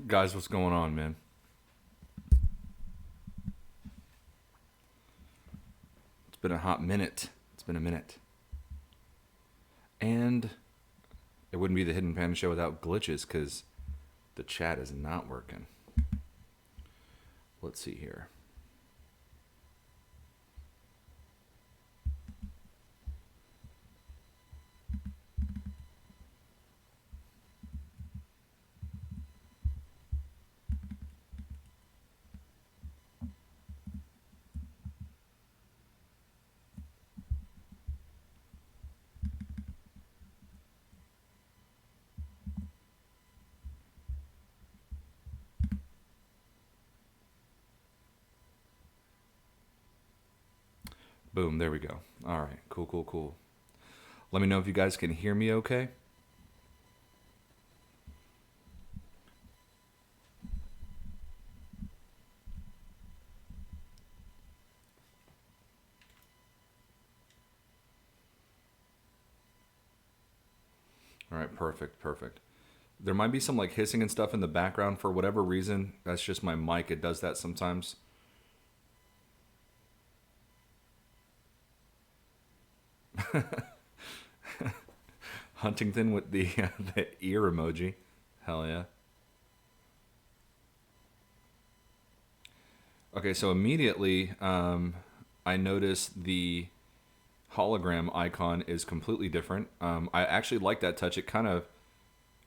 Guys, what's going on, man? It's been a hot minute. It's been a minute. And it wouldn't be the Hidden Panda Show without glitches, because the chat is not working. Let's see here. Boom, there we go. All right, cool. Let me know if you guys can hear me okay. All right, perfect. There might be some like hissing and stuff in the background for whatever reason. That's just my mic. It does that sometimes. Huntington with the the ear emoji. Hell yeah. Okay, so immediately I noticed the hologram icon is completely different. I actually like that touch. It kind of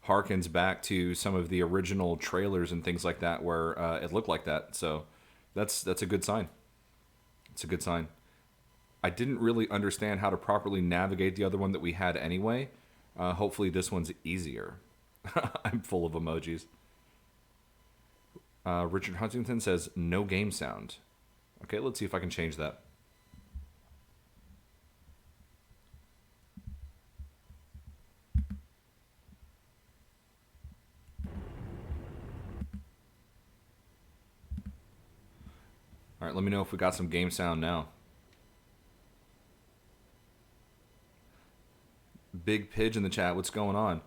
harkens back to some of the original trailers and things like that where it looked like that. So that's a good sign. It's a good sign. I didn't really understand how to properly navigate the other one that we had anyway. Hopefully this one's easier. I'm full of emojis. Richard Huntington says no game sound. Okay, let's see if I can change that. All right, let me know if we got some game sound now. Big Pidge in the chat. What's going on?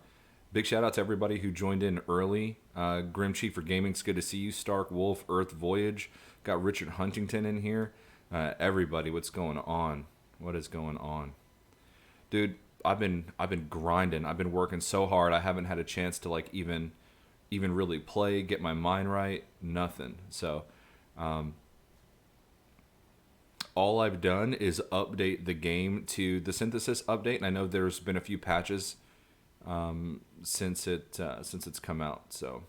Big shout out to everybody who joined in early. Grim Chief for Gaming, it's good to see you. Stark Wolf, Earth Voyage. Got Richard Huntington in here. Everybody, what's going on? What is going on? Dude, I've been grinding. I've been working so hard. I haven't had a chance to like even really play, get my mind right, nothing. So, all I've done is update the game to the synthesis update, and I know there's been a few patches since it's come out. So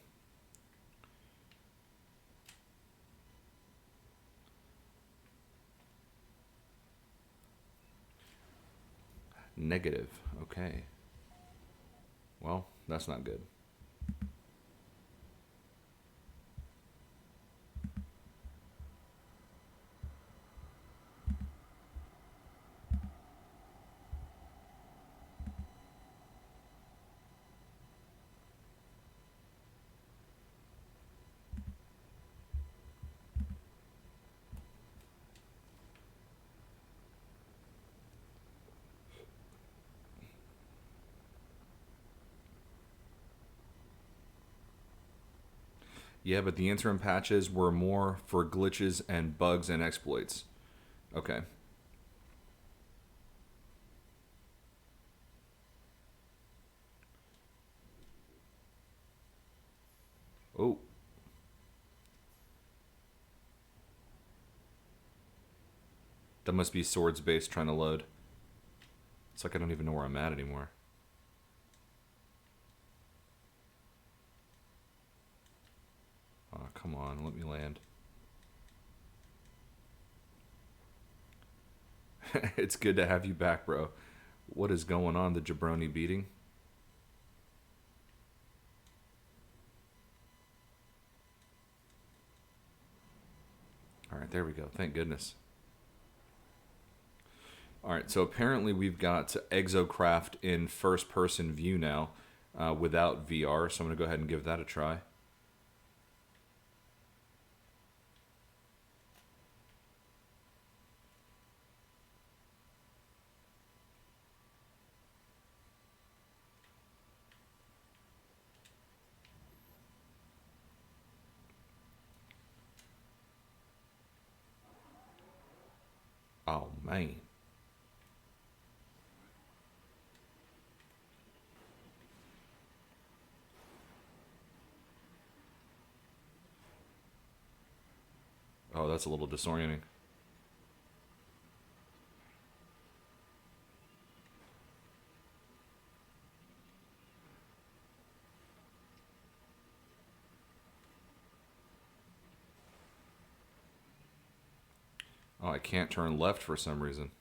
negative. Okay. Well, that's not good. Yeah, but the interim patches were more for glitches and bugs and exploits. Okay. Oh. That must be Swords Base trying to load. It's like I don't even know where I'm at anymore. Oh, come on, let me land. It's good to have you back, bro. What is going on, the jabroni beating? All right, there we go. Thank goodness. All right, so apparently we've got Exocraft in first-person view now without VR, so I'm going to go ahead and give that a try. man. Oh, that's a little disorienting. Oh, I can't turn left for some reason.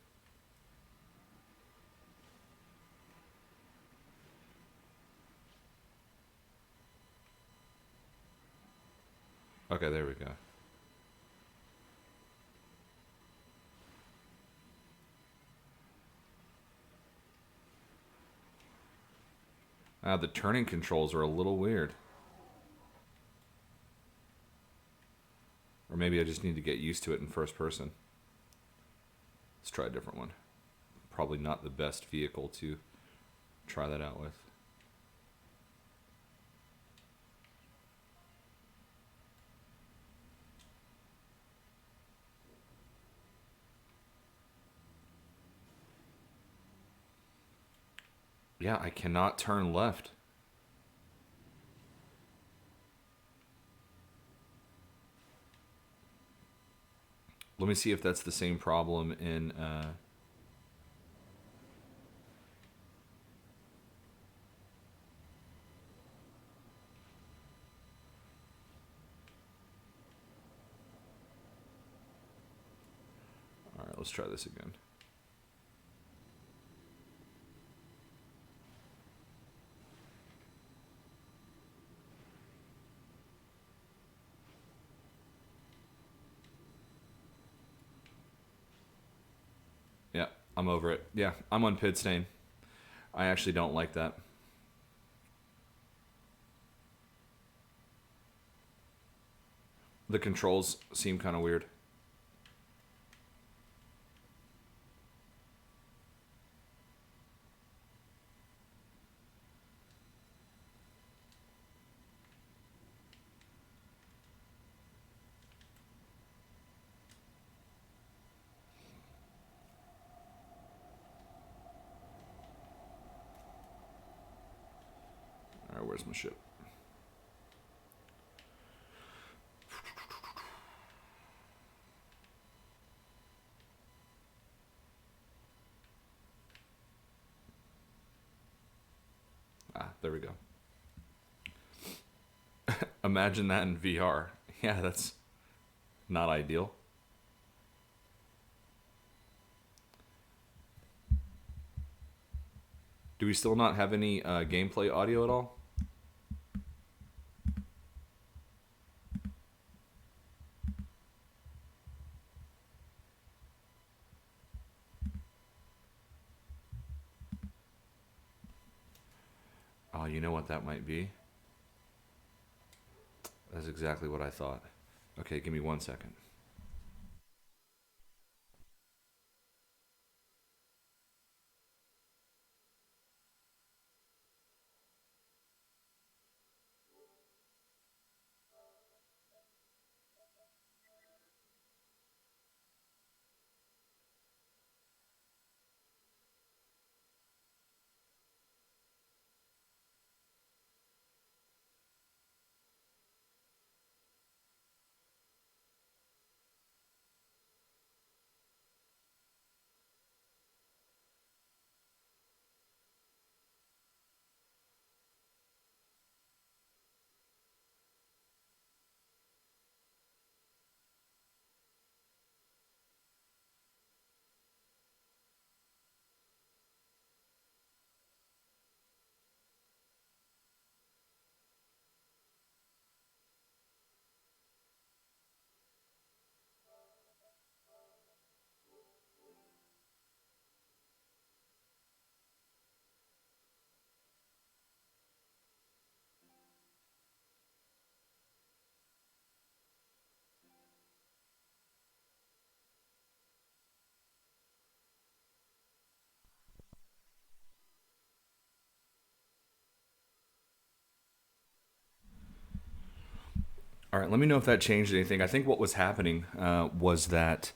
Okay, there we go. The turning controls are a little weird. Or maybe I just need to get used to it in first person. Let's try a different one. Probably not the best vehicle to try that out with. Yeah, I cannot turn left. Let me see if that's the same problem in... All right, let's try this again. Yeah, I'm over it. Yeah, I'm on pit stain. I actually don't like that. The controls seem kind of weird. All right, where's my ship? Ah, there we go. Imagine that in VR. Yeah, that's not ideal. Do we still not have any gameplay audio at all? Oh, you know what that might be? That's exactly what I thought. Okay, give me 1 second. All right, let me know if that changed anything. I think what was happening was that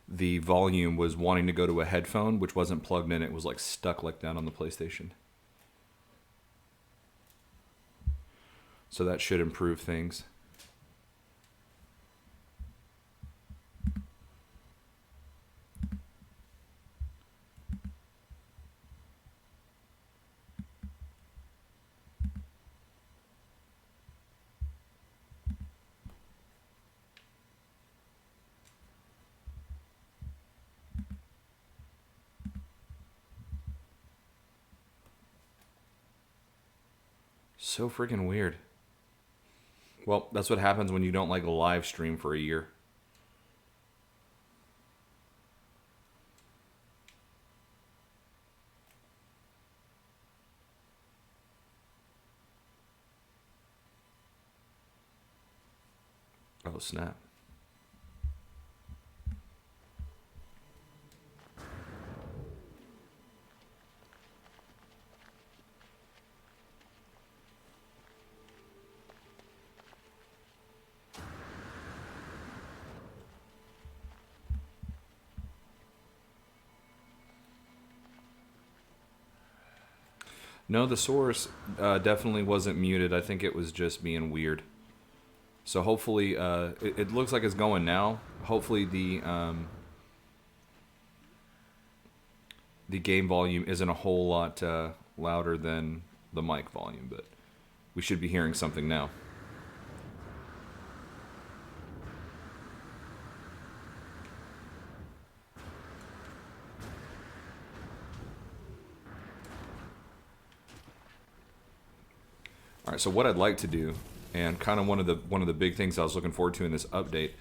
the volume was wanting to go to a headphone, which wasn't plugged in. It was like stuck like that on the PlayStation. So that should improve things. So freaking weird. Well, that's what happens when you don't like live stream for a year. Oh, snap. No, the source definitely wasn't muted. I think it was just being weird. So hopefully, it looks like it's going now. Hopefully the game volume isn't a whole lot louder than the mic volume, but we should be hearing something now. All right, so what I'd like to do, and kind of one of the big things I was looking forward to in this update,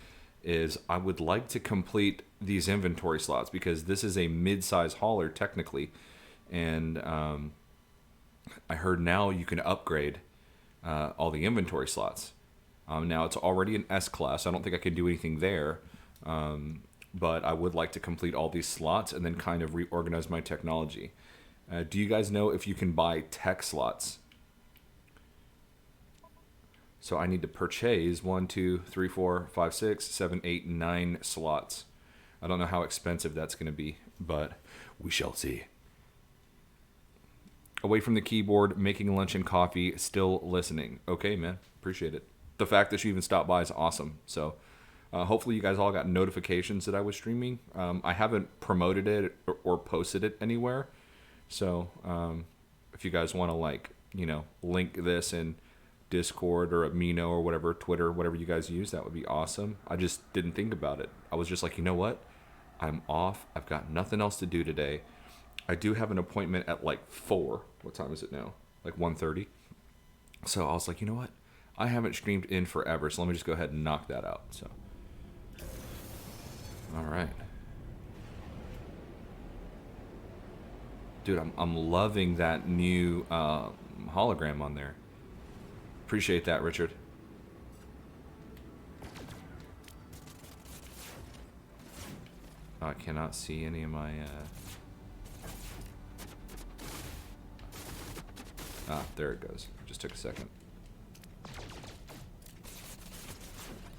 is I would like to complete these inventory slots, because this is a mid-size hauler technically, and I heard now you can upgrade all the inventory slots. Now it's already an S class. I don't think I can do anything there, but I would like to complete all these slots and then kind of reorganize my technology. Do you guys know if you can buy tech slots? So I need to purchase 1, 2, 3, 4, 5, 6, 7, 8, 9 slots. I don't know how expensive that's going to be, but we shall see. Away from the keyboard, making lunch and coffee, still listening. Okay, man. Appreciate it. The fact that you even stopped by is awesome. So hopefully you guys all got notifications that I was streaming. I haven't promoted it or posted it anywhere. So if you guys want to link this in Discord or Amino or whatever, Twitter, whatever you guys use, that would be awesome. I just didn't think about it. I was just like, you know what? I'm off. I've got nothing else to do today. I do have an appointment at 4. What time is it now? 1:30. So I was like, you know what? I haven't streamed in forever, so let me just go ahead and knock that out. So, all right. Dude, I'm loving that new hologram on there. Appreciate that, Richard. Oh, I cannot see any of my... there it goes. Just took a second.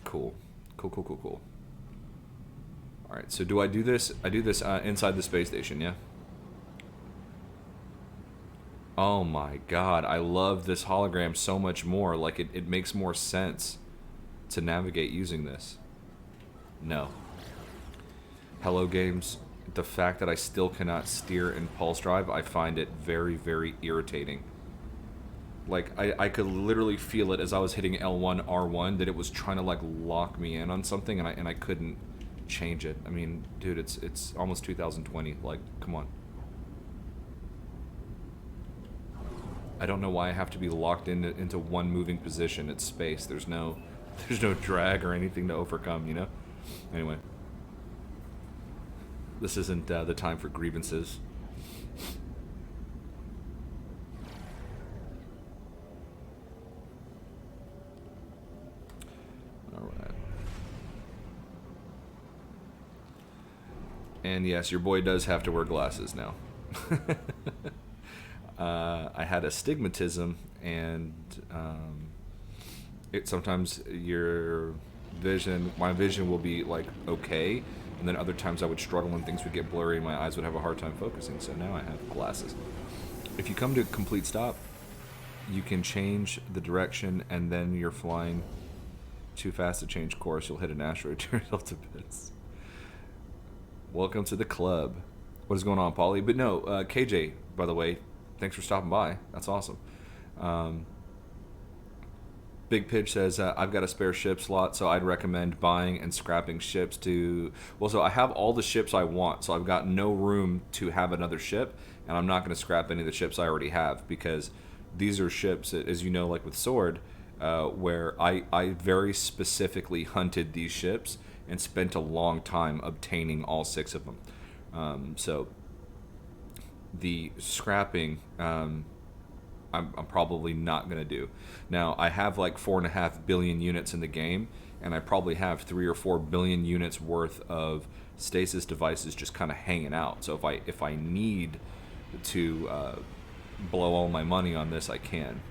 Cool. Cool. Alright, so do I do this? I do this inside the space station, yeah? Oh my god, I love this hologram so much more. It makes more sense to navigate using this. No. Hello games, the fact that I still cannot steer in Pulse Drive, I find it very, very irritating. I could literally feel it as I was hitting L1, R1, that it was trying to lock me in on something, and I couldn't change it. I mean, dude, it's almost 2020. Come on. I don't know why I have to be locked into one moving position. It's space. There's no drag or anything to overcome, you know? Anyway. This isn't the time for grievances. Alright. And yes, your boy does have to wear glasses now. I had astigmatism, and sometimes my vision will be okay, And then other times I would struggle and things would get blurry and my eyes would have a hard time focusing. So now I have glasses. If you come to a complete stop, you can change the direction, and then you're flying too fast to change course. You'll hit an asteroid, turn yourself to bits. Welcome to the club. What is going on, Paulie? But no, KJ, by the way, thanks for stopping by. That's awesome. Big Pitch says, I've got a spare ship slot, so I'd recommend buying and scrapping ships to... Well, so I have all the ships I want, so I've got no room to have another ship, and I'm not going to scrap any of the ships I already have, because these are ships, as you know, like with Sword, where I very specifically hunted these ships and spent a long time obtaining all 6 of them. So the scrapping... I'm probably not going to do. Now, I have like 4.5 billion units in the game, and I probably have 3 or 4 billion units worth of stasis devices just kind of hanging out. So if I need to blow all my money on this, I can.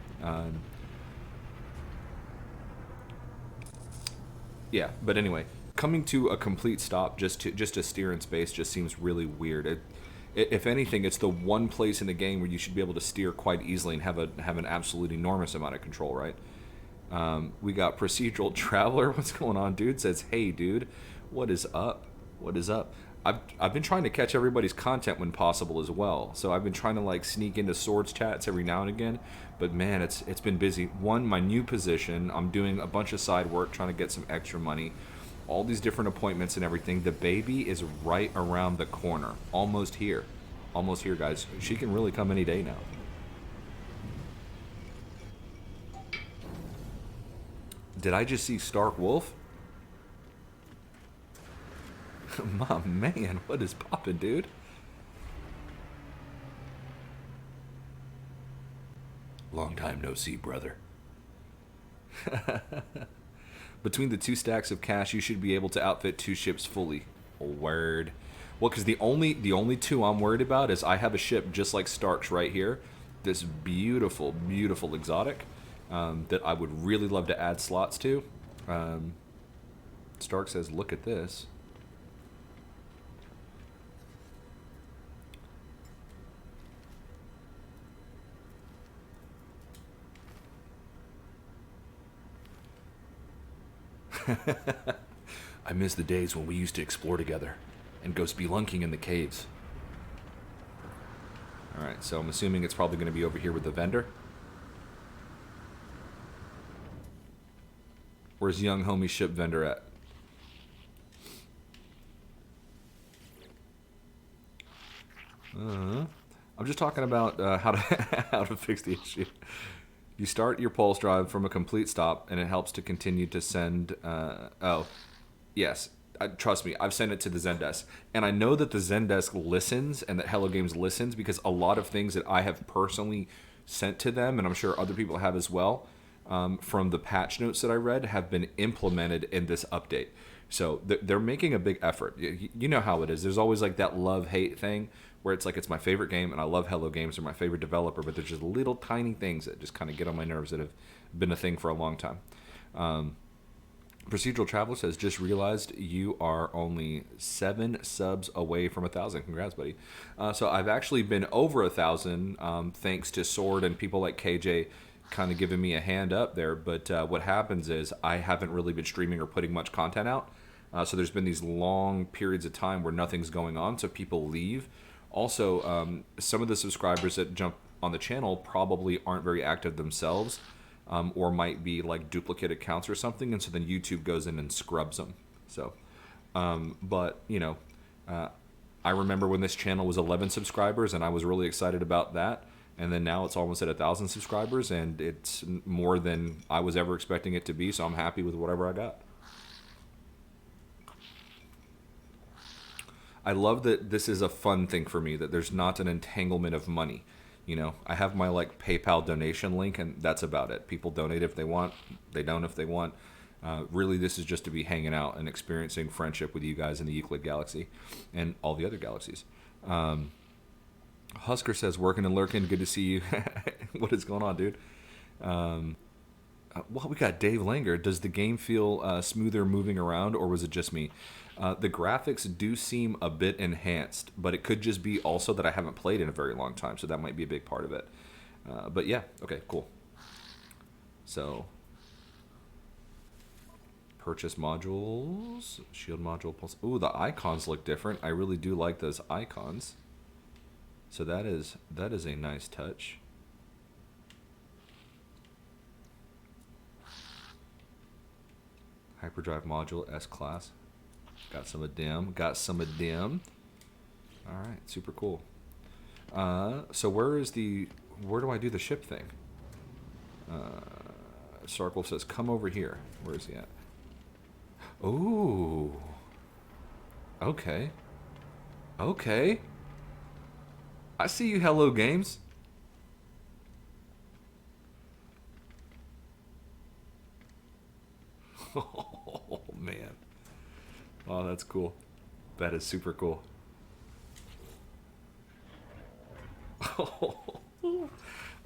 Yeah, but anyway, coming to a complete stop just to steer in space just seems really weird. If anything, it's the one place in the game where you should be able to steer quite easily and have an absolute enormous amount of control, right? We got Procedural Traveler. What's going on, dude? Says, hey, dude, what is up? What is up? I've been trying to catch everybody's content when possible as well. So I've been trying to like sneak into Swords chats every now and again. But man, it's been busy. One, my new position. I'm doing a bunch of side work, trying to get some extra money. All these different appointments and everything. The baby is right around the corner. Almost here. Almost here, guys. She can really come any day now. Did I just see Stark Wolf? My man, what is poppin', dude? Long time no see, brother. Between the 2 stacks of cash, you should be able to outfit 2 ships fully. Word. Well, because the only 2 I'm worried about is I have a ship just like Stark's right here. This beautiful, beautiful exotic that I would really love to add slots to. Stark says, look at this. I miss the days when we used to explore together and go spelunking in the caves. Alright, so I'm assuming it's probably going to be over here with the vendor. Where's young homie ship vendor at? I'm just talking about how to fix the issue. You start your pulse drive from a complete stop, and it helps to continue to send... oh, yes. Trust me, I've sent it to the Zendesk. And I know that the Zendesk listens and that Hello Games listens because a lot of things that I have personally sent to them, and I'm sure other people have as well, from the patch notes that I read, have been implemented in this update. So they're making a big effort. You know how it is. There's always like that love-hate thing where it's like it's my favorite game and I love Hello Games, they're my favorite developer, but there's just little tiny things that just kind of get on my nerves that have been a thing for a long time. Procedural Traveler says, just realized you are only 7 subs away from 1,000. Congrats, buddy. So I've actually been over 1,000 thanks to Sword and people like KJ kind of giving me a hand up there. But what happens is I haven't really been streaming or putting much content out. So there's been these long periods of time where nothing's going on, so people leave. Also, some of the subscribers that jump on the channel probably aren't very active themselves, or might be like duplicate accounts or something, and so then YouTube goes in and scrubs them. So, but you know, I remember when this channel was 11 subscribers, and I was really excited about that. And then now it's almost at 1,000 subscribers, and it's more than I was ever expecting it to be. So I'm happy with whatever I got. I love that this is a fun thing for me, that there's not an entanglement of money. You know, I have my like PayPal donation link, and that's about it. People donate if they want, they don't if they want. Really, this is just to be hanging out and experiencing friendship with you guys in the Euclid Galaxy and all the other galaxies. Husker says, working and lurking, good to see you. What is going on, dude? Well, we got Dave Langer. Does the game feel smoother moving around, or was it just me? The graphics do seem a bit enhanced, but it could just be also that I haven't played in a very long time, so that might be a big part of it. But yeah, okay, cool. So, purchase modules, shield module plus. Ooh, the icons look different. I really do like those icons. So that is a nice touch. Hyperdrive module S-Class. Got some of them. Got some of them. All right, super cool. So where do I do the ship thing? Sarkle says, come over here. Where is he at? Ooh. Okay. Okay. I see you, Hello Games. Oh, man. Oh, that's cool. That is super cool.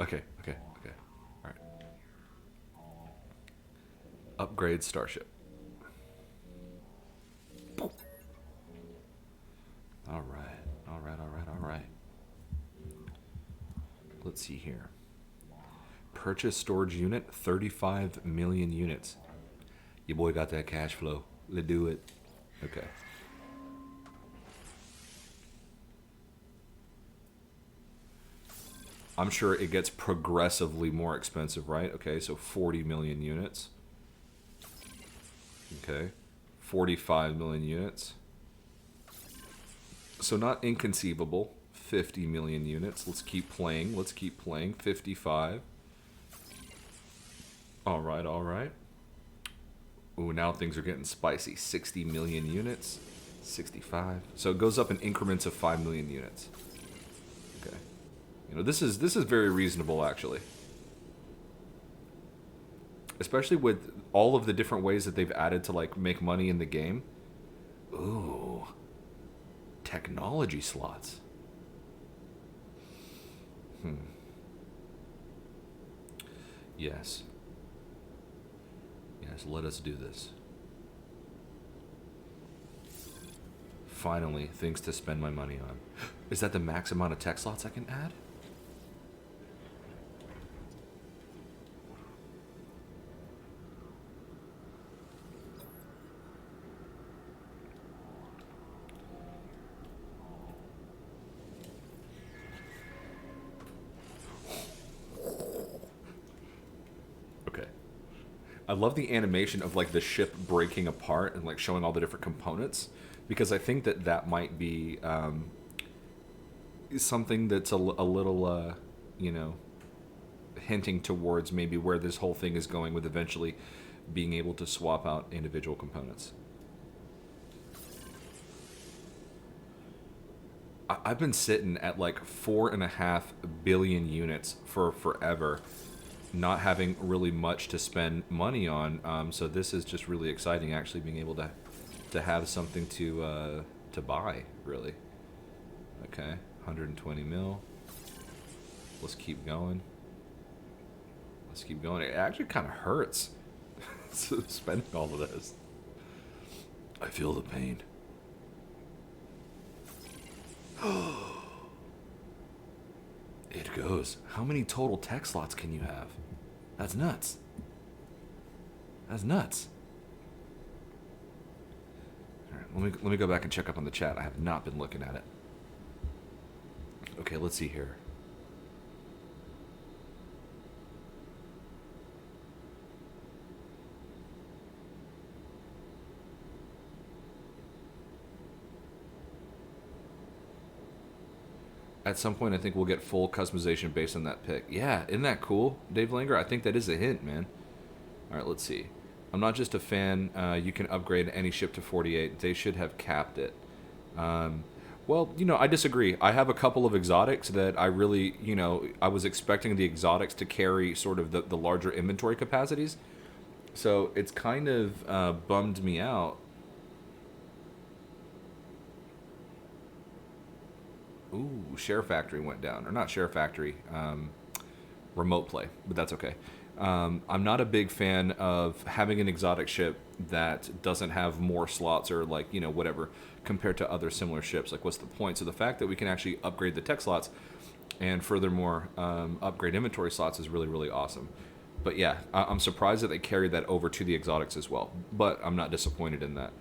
Okay. All right. Upgrade starship. All right. Let's see here. Purchase storage unit, 35 million units. Your boy got that cash flow. Let's do it. Okay. I'm sure it gets progressively more expensive, right? Okay, so 40 million units. Okay. 45 million units. So not inconceivable. 50 million units. Let's keep playing. 55. All right. Ooh, now things are getting spicy. 60 million units. 65. So it goes up in increments of 5 million units. Okay. You know, this is very reasonable, actually. Especially with all of the different ways that they've added to, like, make money in the game. Ooh. Technology slots. Yes, let us do this. Finally, things to spend my money on. Is that the max amount of tech slots I can add? I love the animation of like the ship breaking apart and like showing all the different components, because I think that might be something that's a little you know, hinting towards maybe where this whole thing is going with eventually being able to swap out individual components. I've been sitting at like 4.5 billion units for forever, not having really much to spend money on, so this is just really exciting, actually being able to have something to buy, really. Okay, 120 mil. Let's keep going. It actually kind of hurts spending all of this. I feel the pain. It goes. How many total tech slots can you have? That's nuts. All right, let me go back and check up on the chat. I have not been looking at it. Okay, let's see here. At some point, I think we'll get full customization based on that pick. Yeah, isn't that cool, Dave Langer? I think that is a hint, man. All right, let's see. I'm not just a fan. You can upgrade any ship to 48. They should have capped it. Well, you know, I disagree. I have a couple of exotics that I really, you know, I was expecting the exotics to carry sort of the larger inventory capacities. So it's kind of bummed me out. Ooh, Share Factory went down. Or not Share Factory, Remote Play, but that's okay. I'm not a big fan of having an exotic ship that doesn't have more slots or like, you know, whatever compared to other similar ships. Like, what's the point? So the fact that we can actually upgrade the tech slots and furthermore upgrade inventory slots is really, really awesome. But yeah, I'm surprised that they carried that over to the exotics as well. But I'm not disappointed in that.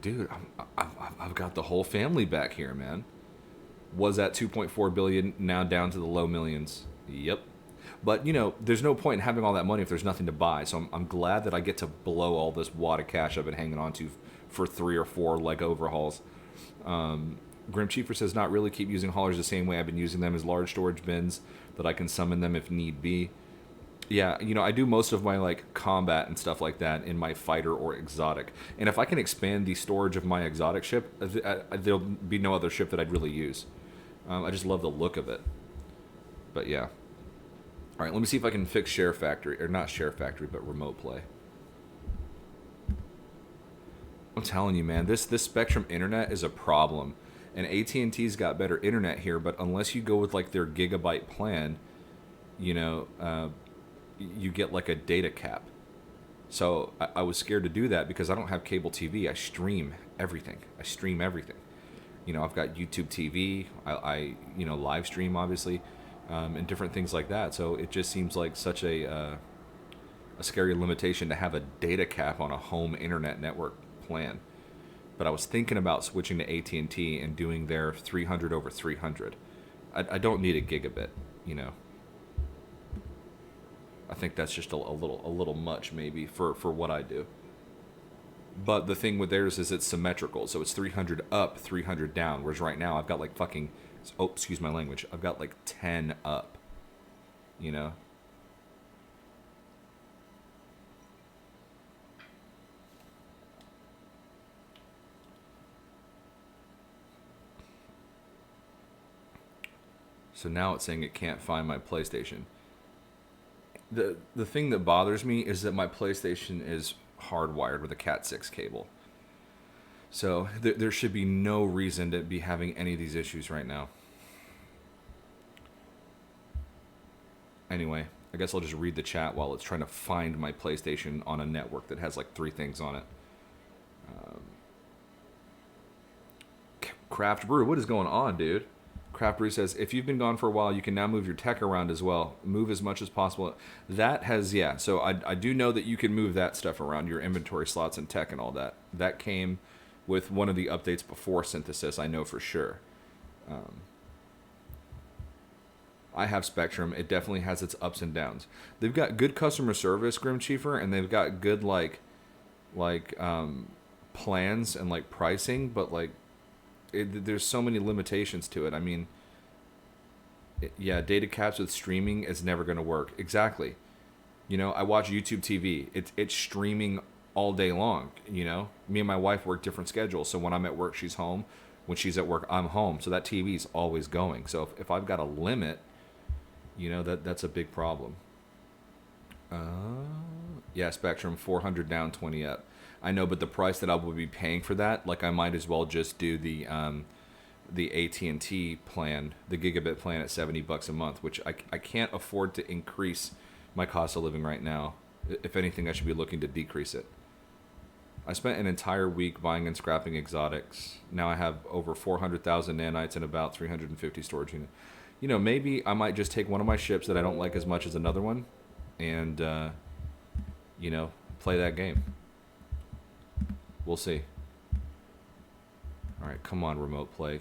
Dude, I've got the whole family back here, man. Was at 2.4 billion, now down to the low millions. Yep. But, you know, there's no point in having all that money if there's nothing to buy. So I'm glad that I get to blow all this wad of cash I've been hanging on to for 3 or 4 leg overhauls. Grim Chiefer says, not really, keep using haulers the same way I've been using them as large storage bins that I can summon them if need be. Yeah, you know, I do most of my like combat and stuff like that in my fighter or exotic. And if I can expand the storage of my exotic ship, there'll be no other ship that I'd really use. I just love the look of it. But yeah. All right, let me see if I can fix Share Factory, or not Share Factory, but Remote Play. I'm telling you, man, this Spectrum internet is a problem. And AT&T's got better internet here, but unless you go with like their gigabyte plan, you know, you get like a data cap. So I was scared to do that because I don't have cable TV. I stream everything. You know, I've got YouTube TV. I you know, live stream obviously, and different things like that. So it just seems like such a scary limitation to have a data cap on a home internet network plan. But I was thinking about switching to AT&T and doing their 300 over 300. I don't need a gigabit, you know. I think that's just a little much maybe for what I do. But the thing with theirs is it's symmetrical, so it's 300 up, 300 down. Whereas right now I've got like fucking, oh, excuse my language, I've got like 10 up, you know. So now it's saying it can't find my PlayStation. The thing that bothers me is that my PlayStation is hardwired with a Cat 6 cable. So there should be no reason to be having any of these issues right now. Anyway, I guess I'll just read the chat while it's trying to find my PlayStation on a network that has like 3 things on it. Craft Brew, what is going on, dude? Craft Brew says, if you've been gone for a while, you can now move your tech around as well. Move as much as possible. That has, yeah. So I do know that you can move that stuff around, your inventory slots and tech and all that. That came with one of the updates before Synthesis, I know for sure. I have Spectrum. It definitely has its ups and downs. They've got good customer service, Grim Chiefer, and they've got good plans and like pricing, but like there's so many limitations to it. I mean, yeah, data caps with streaming is never going to work. Exactly. You know, I watch YouTube TV. It's streaming all day long, you know? Me and my wife work different schedules, so when I'm at work, she's home. When she's at work, I'm home. So that TV's always going. So if I've got a limit, you know, that's a big problem. Yeah, Spectrum, 400 down, 20 up. I know, but the price that I would be paying for that, like I might as well just do the AT&T plan, the gigabit plan at $70 a month, which I can't afford to increase my cost of living right now. If anything, I should be looking to decrease it. I spent an entire week buying and scrapping exotics. Now I have over 400,000 nanites and about 350 storage units. You know, maybe I might just take one of my ships that I don't like as much as another one and, you know, play that game. We'll see. All right, come on, Remote Play.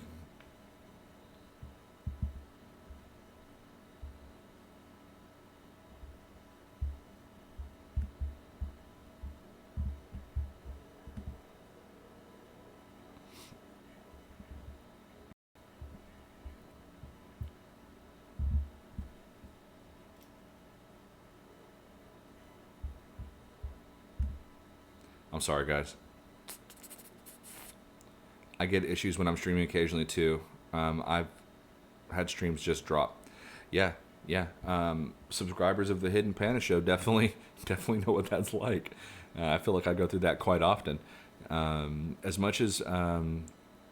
I'm sorry, guys. I get issues when I'm streaming occasionally too. I've had streams just drop. Yeah. Subscribers of the Hidden Panda Show definitely know what that's like. I feel like I go through that quite often. As much as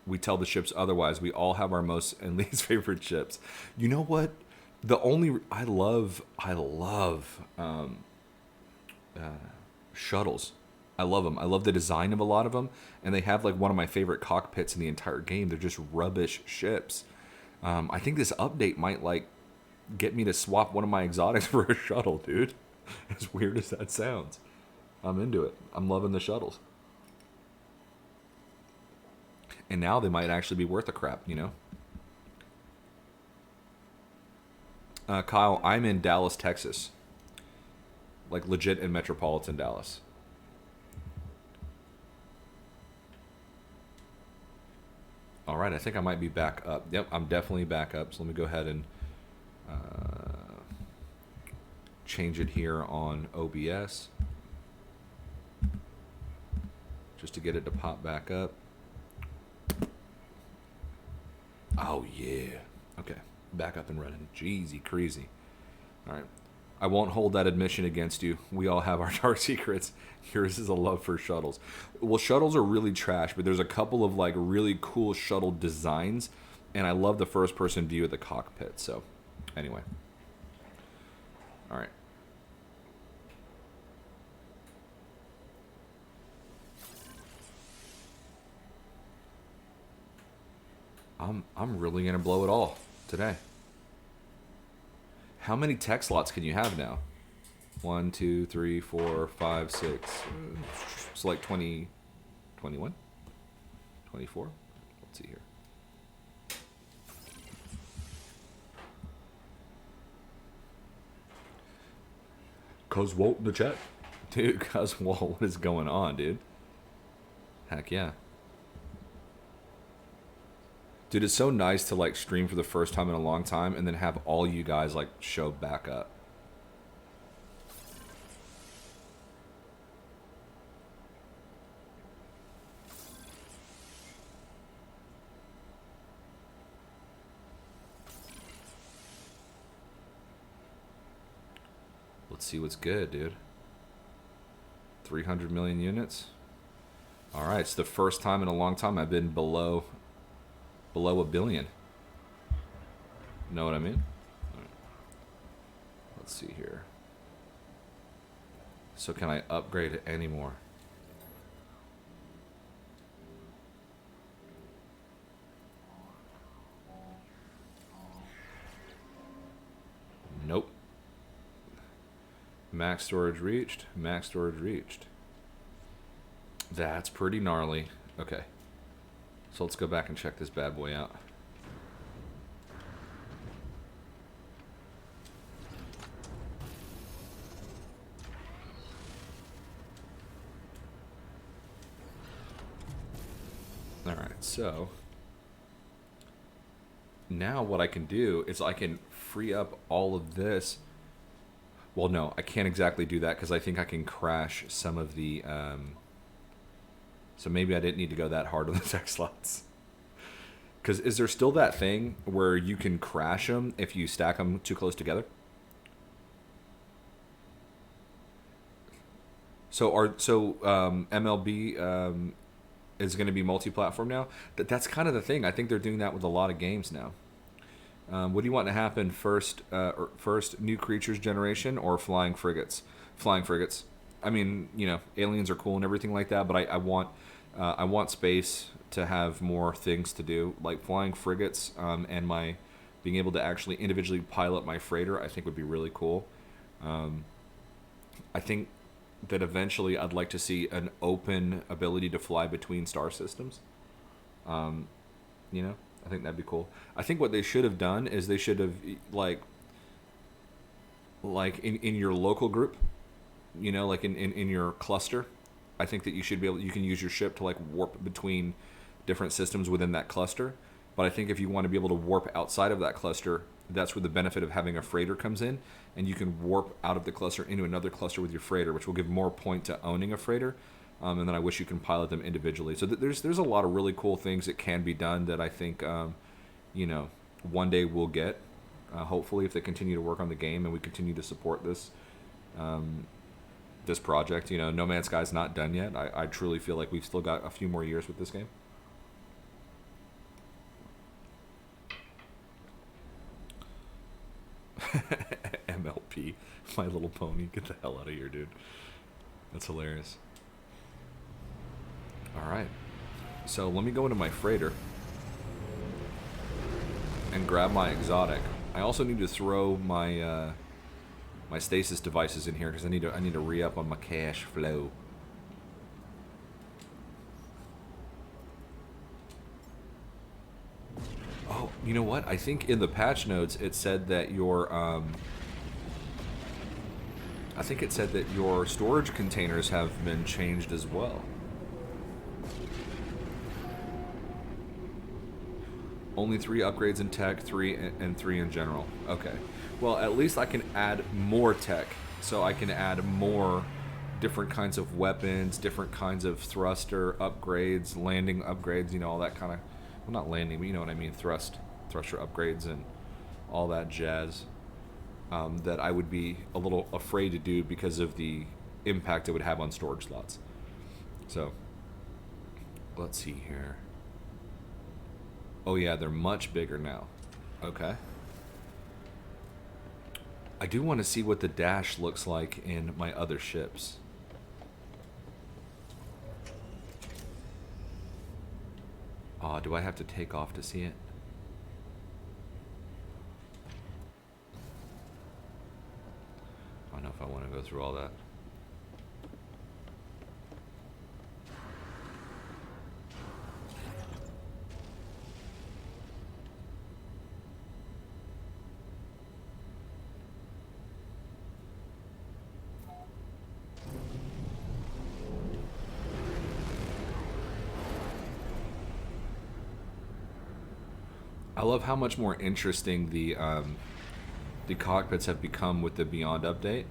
we tell the ships otherwise. We all have our most and least favorite ships. You know what? I love shuttles. I love them. I love the design of a lot of them, and they have like one of my favorite cockpits in the entire game. They're just rubbish ships. I think this update might like get me to swap one of my exotics for a shuttle, dude. As weird as that sounds, I'm into it. I'm loving the shuttles. And now they might actually be worth a crap, you know? Kyle, I'm in Dallas, Texas. Like legit in metropolitan Dallas. All right, I think I might be back up. Yep, I'm definitely back up. So let me go ahead and change it here on OBS. Just to get it to pop back up. Oh, yeah. Okay, back up and running. Jeezy, crazy. All right. I won't hold that admission against you. We all have our dark secrets. Yours is a love for shuttles. Well, shuttles are really trash, but there's a couple of like really cool shuttle designs, and I love the first-person view of the cockpit. So, anyway. All right. I'm really gonna blow it all today. How many tech slots can you have now? 1, 2, 3, 4, 5, 6. It's like 20, 21, 24. Let's see here. Cuz Walt in the chat. Dude, Cuz Walt, what is going on, dude? Heck yeah. Dude, it's so nice to like stream for the first time in a long time and then have all you guys like show back up. Let's see what's good, dude. 300 million units. All right, it's the first time in a long time I've been below a billion. Know what I mean? All right. Let's see here. So can I upgrade it anymore? Nope. Max storage reached. Max storage reached. That's pretty gnarly. Okay. So let's go back and check this bad boy out. All right, so now what I can do is I can free up all of this. Well, no, I can't exactly do that because I think I can crash some of the... So maybe I didn't need to go that hard on the tech slots. Because is there still that thing where you can crash them if you stack them too close together? So MLB is going to be multi-platform now? That's kind of the thing. I think they're doing that with a lot of games now. What do you want to happen first? First, new creatures generation or flying frigates? Flying frigates. I mean, you know, aliens are cool and everything like that, but I want space to have more things to do, like flying frigates, and my being able to actually individually pilot my freighter. I think would be really cool. I think that eventually I'd like to see an open ability to fly between star systems. You know, I think that'd be cool. I think what they should have done is they should have like in your local group. You know, like in your cluster, I think that you should be able. You can use your ship to like warp between different systems within that cluster. But I think if you want to be able to warp outside of that cluster, that's where the benefit of having a freighter comes in, and you can warp out of the cluster into another cluster with your freighter, which will give more point to owning a freighter. And then I wish you can pilot them individually. So there's a lot of really cool things that can be done that I think, you know, one day we'll get. Hopefully, if they continue to work on the game and we continue to support this. This project, you know, No Man's Sky's not done yet. I truly feel like we've still got a few more years with this game. MLP, My Little Pony. Get the hell out of here, dude. That's hilarious. All right. So let me go into my freighter and grab my exotic. I also need to throw my my stasis devices in here because I need to re-up on my cash flow. Oh, you know what? I think in the patch notes it said that your I think it said that your storage containers have been changed as well. Only 3 upgrades in tech, 3 and 3 in general. Okay. Well, at least I can add more tech. So I can add more different kinds of weapons, different kinds of thruster upgrades, landing upgrades, you know, all that kind of... Well, not landing, but you know what I mean. Thruster upgrades and all that jazz. That I would be a little afraid to do because of the impact it would have on storage slots. So, let's see here. Oh yeah, they're much bigger now. Okay. I do want to see what the dash looks like in my other ships. Oh, do I have to take off to see it? I don't know if I want to go through all that. I love how much more interesting the cockpits have become with the Beyond update,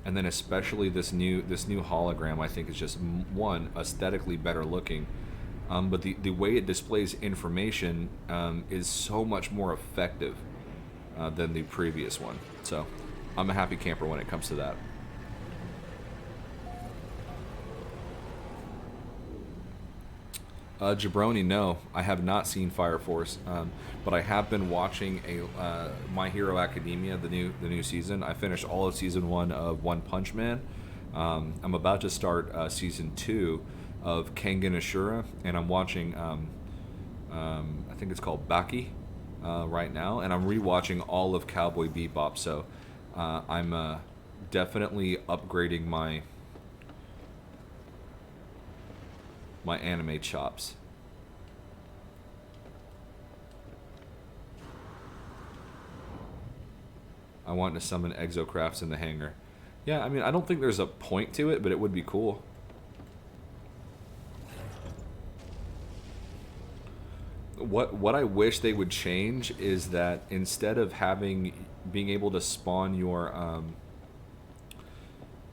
and then especially this new hologram. I think is just one, aesthetically better looking, but the way it displays information is so much more effective than the previous one. So I'm a happy camper when it comes to that. Jabroni, no, I have not seen Fire Force, but I have been watching My Hero Academia, the new season. I finished all of season 1 of One Punch Man. I'm about to start season 2 of Kengan Ashura, and I'm watching I think it's called Baki right now, and I'm rewatching all of Cowboy Bebop. So I'm definitely upgrading my anime chops. I want to summon exocrafts in the hangar. Yeah, I mean, I don't think there's a point to it, but it would be cool. What I wish they would change is that instead of being able to spawn your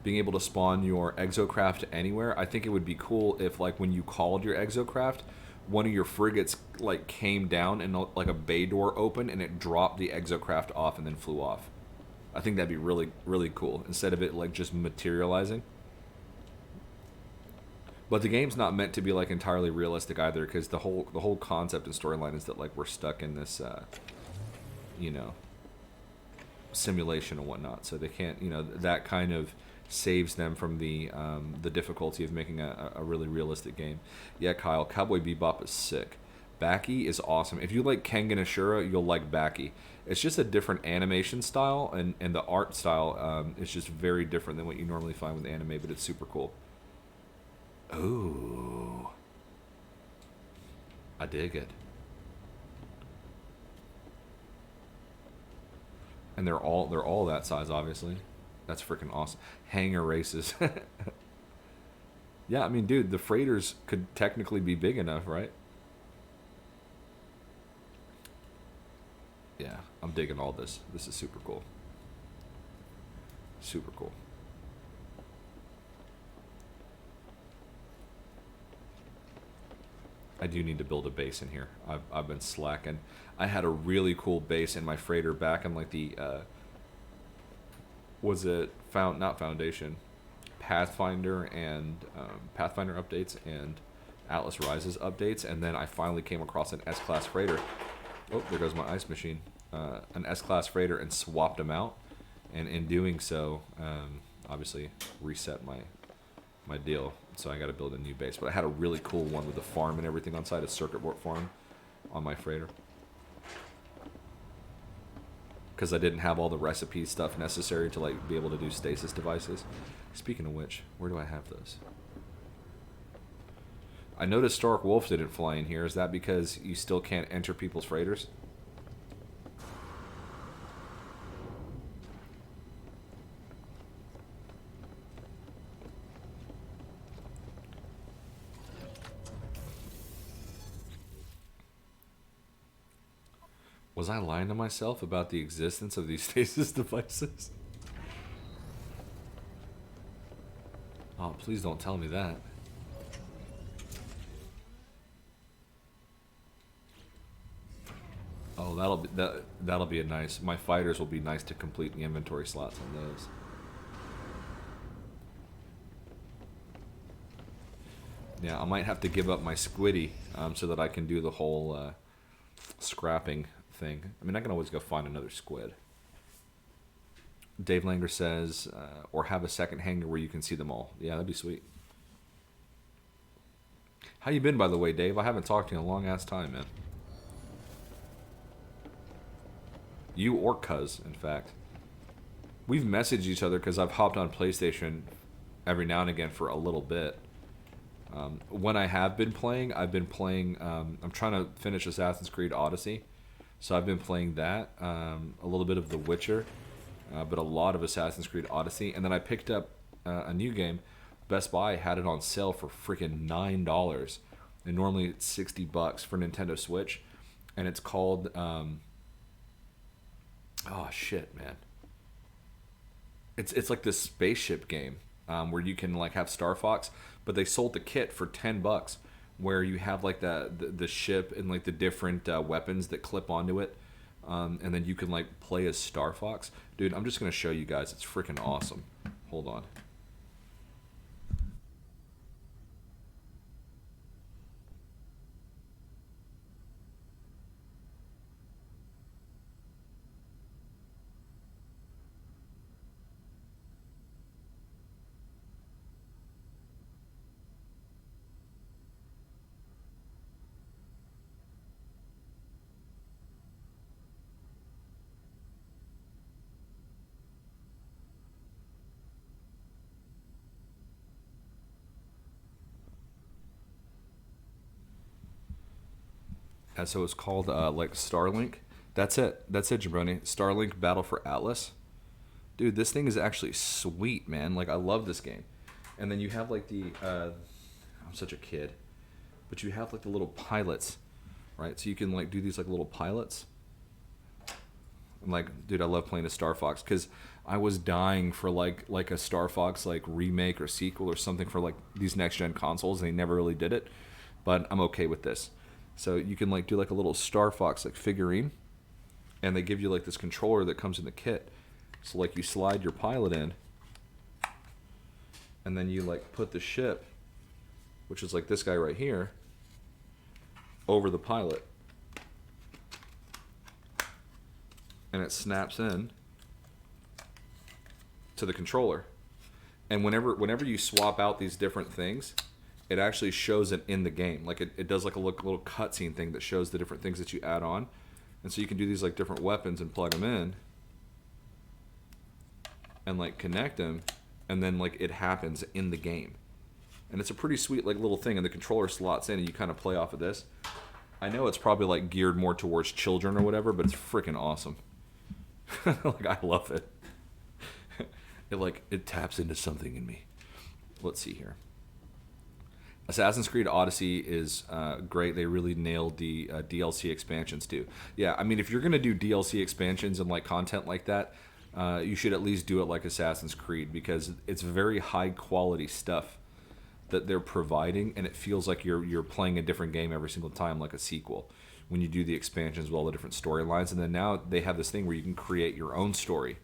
exocraft anywhere, I think it would be cool if, like, when you called your exocraft, one of your frigates like came down and like a bay door opened and it dropped the exocraft off and then flew off. I think that'd be really, really cool instead of it like just materializing. But the game's not meant to be like entirely realistic either, because the whole concept and storyline is that like we're stuck in this you know, simulation and whatnot, so they can't, you know, that kind of saves them from the difficulty of making a really realistic game. Yeah, Kyle, Cowboy Bebop is sick. Baki is awesome. If you like Kengan Ashura, you'll like Baki. It's just a different animation style, and the art style is just very different than what you normally find with anime, but it's super cool. Ooh, I dig it. And they're all that size, obviously. That's freaking awesome. Hangar races. Yeah, I mean, dude, the freighters could technically be big enough, right? Yeah, I'm digging all this. This is super cool. Super cool. I do need to build a base in here. I've been slacking. I had a really cool base in my freighter back in like the was it not Foundation, Pathfinder and Pathfinder updates and Atlas Rises updates, and then I finally came across an S-class freighter. Oh, there goes my ice machine. an S-Class freighter and swapped them out. And in doing so, obviously reset my deal. So I got to build a new base. But I had a really cool one with a farm and everything on site, a circuit board farm on my freighter. Because I didn't have all the recipe stuff necessary to like be able to do stasis devices. Speaking of which, where do I have those? I noticed Stark Wolf didn't fly in here. Is that because you still can't enter people's freighters? Was I lying to myself about the existence of these stasis devices? Oh, please don't tell me that. Oh, that'll be a nice. My fighters will be nice to complete the inventory slots on those. Yeah, I might have to give up my squiddy so that I can do the whole scrapping thing. I mean, I can always go find another squid. Dave Langer says, or have a second hangar where you can see them all. Yeah, that'd be sweet. How you been, by the way, Dave? I haven't talked to you in a long-ass time, man. You or Cuz, in fact. We've messaged each other because I've hopped on PlayStation every now and again for a little bit. When I have been playing, I've been playing... I'm trying to finish Assassin's Creed Odyssey. So I've been playing that. A little bit of The Witcher. But a lot of Assassin's Creed Odyssey. And then I picked up a new game. Best Buy had it on sale for freaking $9. And normally it's $60 for Nintendo Switch. And it's called... oh shit, man! It's like this spaceship game where you can like have Star Fox, but they sold the kit for $10, where you have like the ship and like the different weapons that clip onto it, and then you can like play as Star Fox. Dude, I'm just gonna show you guys. It's freaking awesome. Hold on. So it's called like Starlink. That's it. That's it, Jabroni. Starlink Battle for Atlas. Dude, this thing is actually sweet, man. Like, I love this game. And then you have like the... I'm such a kid. But you have like the little pilots, right? So you can like do these like little pilots. I'm like, dude, I love playing a Star Fox because I was dying for like a Star Fox like remake or sequel or something for like these next gen consoles. And they never really did it. But I'm okay with this. So you can like do like a little Star Fox like figurine, and they give you like this controller that comes in the kit. So like you slide your pilot in, and then you like put the ship, which is like this guy right here, over the pilot, and it snaps in to the controller. And whenever you swap out these different things, it actually shows it in the game. Like it does like a little cutscene thing that shows the different things that you add on. And so you can do these like different weapons and plug them in and like connect them, and then like it happens in the game. And it's a pretty sweet like little thing, and the controller slots in and you kind of play off of this. I know it's probably like geared more towards children or whatever, but it's freaking awesome. Like, I love it. It taps into something in me. Let's see here. Assassin's Creed Odyssey is great. They really nailed the DLC expansions too. Yeah, I mean, if you're gonna do DLC expansions and like content like that, you should at least do it like Assassin's Creed, because it's very high quality stuff that they're providing, and it feels like you're playing a different game every single time, like a sequel. When you do the expansions with all the different storylines, and then now they have this thing where you can create your own story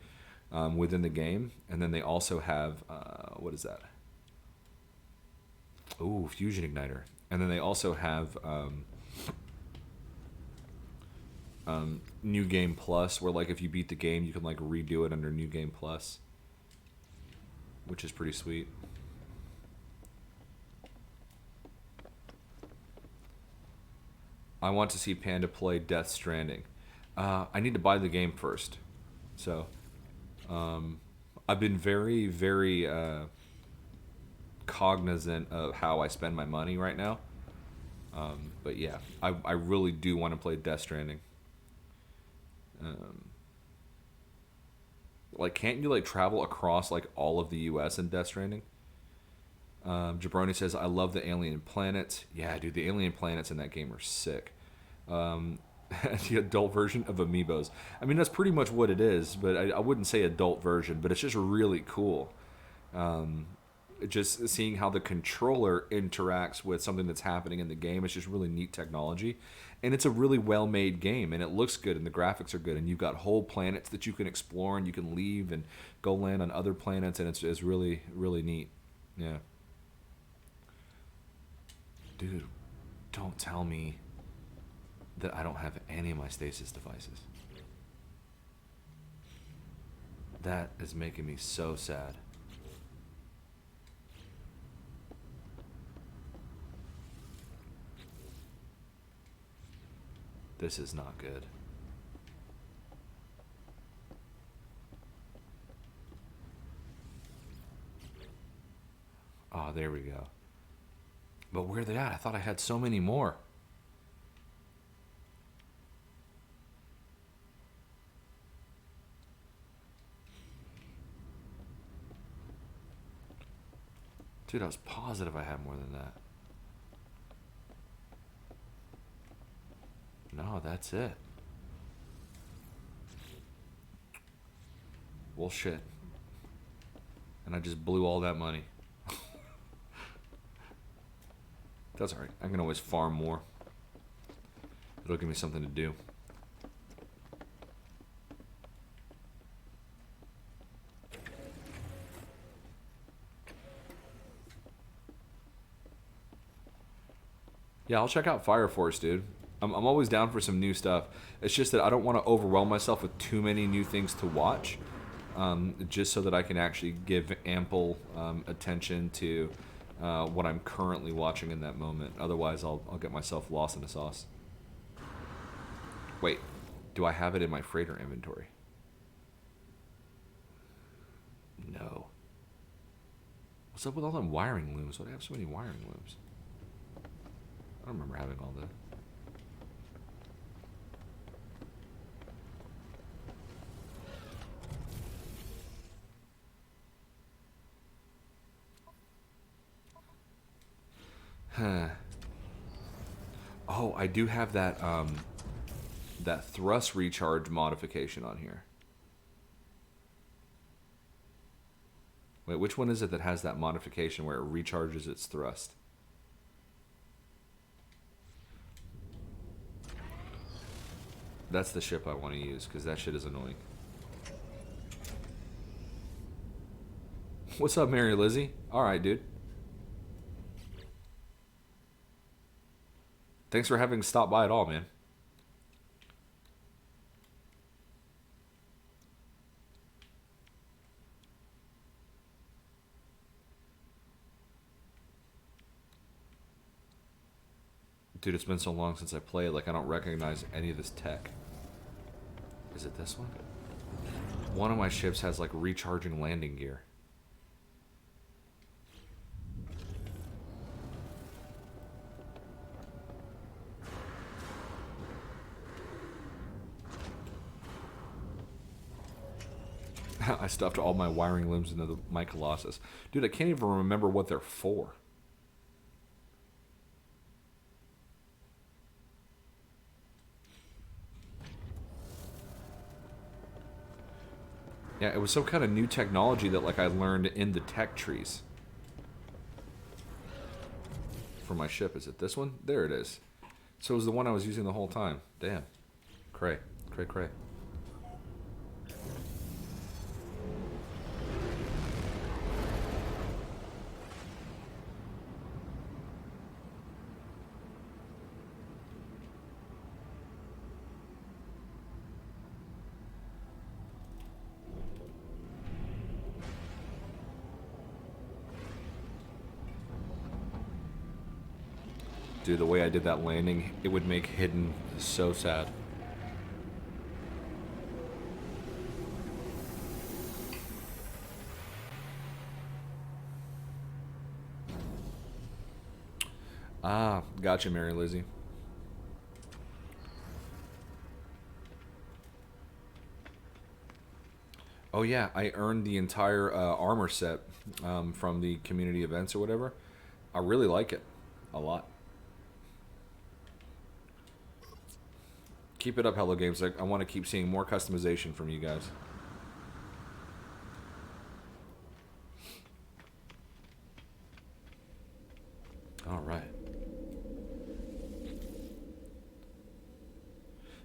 within the game, and then they also have what is that? Oh, Fusion Igniter. And then they also have New Game Plus, where like if you beat the game, you can like redo it under New Game Plus, which is pretty sweet. I want to see Panda play Death Stranding. I need to buy the game first. So, I've been very, very cognizant of how I spend my money right now. But yeah, I really do want to play Death Stranding. Like, can't you like travel across like all of the U.S. in Death Stranding? Jabroni says, I love the alien planets. Yeah, dude, the alien planets in that game are sick. The adult version of Amiibos. I mean, that's pretty much what it is, but I wouldn't say adult version, but it's just really cool. Just seeing how the controller interacts with something that's happening in the game. It's just really neat technology. And it's a really well-made game, and it looks good, and the graphics are good, and you've got whole planets that you can explore, and you can leave and go land on other planets, and it's really, really neat. Yeah. Dude, don't tell me that I don't have any of my stasis devices. That is making me so sad. This is not good. Oh, there we go. But where are they at? I thought I had so many more. Dude, I was positive I had more than that. No, that's it. Well, shit. And I just blew all that money. That's alright. I can always farm more. It'll give me something to do. Yeah, I'll check out Fire Force, dude. I'm always down for some new stuff. It's just that I don't want to overwhelm myself with too many new things to watch. Just so that I can actually give ample attention to what I'm currently watching in that moment. Otherwise, I'll get myself lost in the sauce. Wait, do I have it in my freighter inventory? No. What's up with all them wiring looms? Why do I have so many wiring looms? I don't remember having all that. Huh. Oh, I do have that that thrust recharge modification on here. Wait, which one is it that has that modification where it recharges its thrust? That's the ship I want to use, because that shit is annoying. What's up, Mary Lizzie? Alright, dude. Thanks for having stopped by at all, man. Dude, it's been so long since I played, like I don't recognize any of this tech. Is it this one? One of my ships has like recharging landing gear. I stuffed all my wiring looms into my Colossus. Dude, I can't even remember what they're for. Yeah, it was some kind of new technology that like I learned in the tech trees. For my ship, is it this one? There it is. So it was the one I was using the whole time. Damn. Cray. Cray, cray. Dude, the way I did that landing, it would make Hidden so sad. Ah, gotcha, Mary Lizzie. Oh yeah, I earned the entire armor set from the community events or whatever. I really like it a lot. Keep it up, Hello Games. I want to keep seeing more customization from you guys. All right.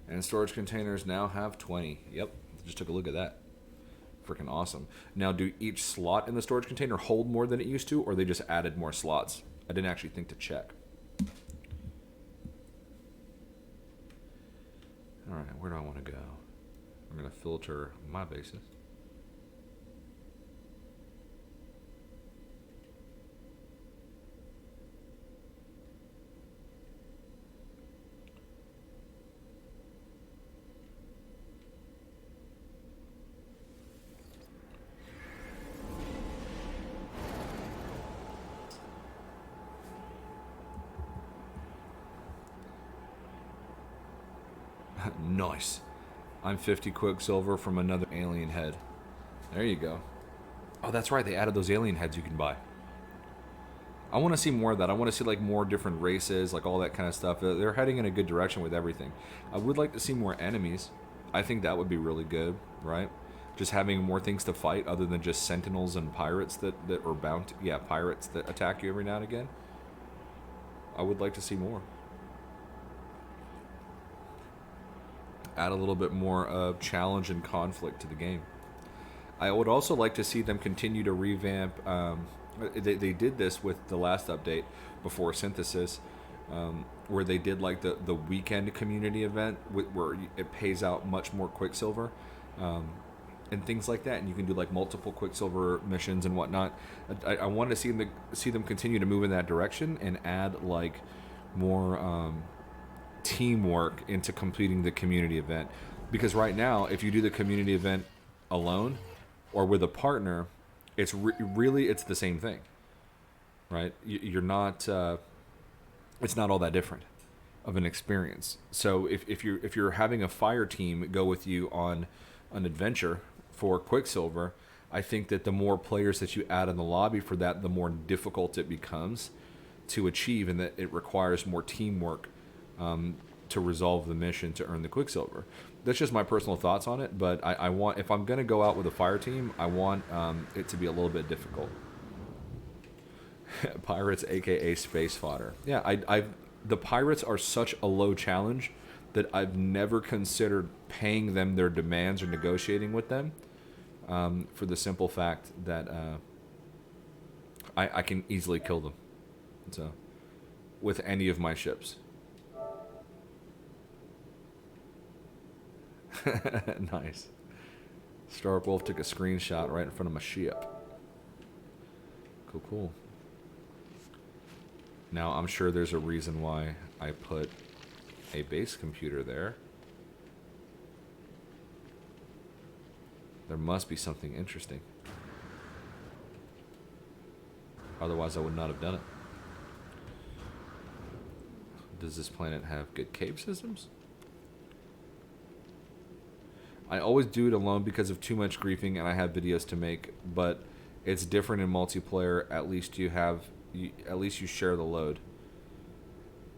And storage containers now have 20. Yep, just took a look at that. Freaking awesome. Now, do each slot in the storage container hold more than it used to, or they just added more slots? I didn't actually think to check. All right, where do I want to go? I'm going to filter my bases. Nice. I'm 50 Quicksilver from another alien head. There you go. Oh, that's right. They added those alien heads you can buy. I want to see more of that. I want to see like more different races, like all that kind of stuff. They're heading in a good direction with everything. I would like to see more enemies. I think that would be really good, right? Just having more things to fight other than just sentinels and pirates that are bound to, yeah, pirates that attack you every now and again. I would like to see more. Add a little bit more challenge and conflict to the game. I would also like to see them continue to revamp. They did this with the last update before Synthesis, where they did like the weekend community event where it pays out much more Quicksilver and things like that, and you can do like multiple Quicksilver missions and whatnot. I want to see them continue to move in that direction and add like more teamwork into completing the community event, because right now if you do the community event alone or with a partner, it's really it's the same thing, right? You're not it's not all that different of an experience. So if you're having a fire team go with you on an adventure for Quicksilver, I think that the more players that you add in the lobby for that, the more difficult it becomes to achieve, and that it requires more teamwork to resolve the mission to earn the Quicksilver. That's just my personal thoughts on it, but I want, if I'm going to go out with a fire team, I want it to be a little bit difficult. Pirates, aka space fodder. Yeah, the pirates are such a low challenge that I've never considered paying them their demands or negotiating with them, for the simple fact that I can easily kill them. So, with any of my ships. Nice. Stark Wolf took a screenshot right in front of my ship. Cool, cool. Now, I'm sure there's a reason why I put a base computer there. There must be something interesting. Otherwise, I would not have done it. Does this planet have good cave systems? I always do it alone because of too much griefing, and I have videos to make, but it's different in multiplayer. At least you share the load.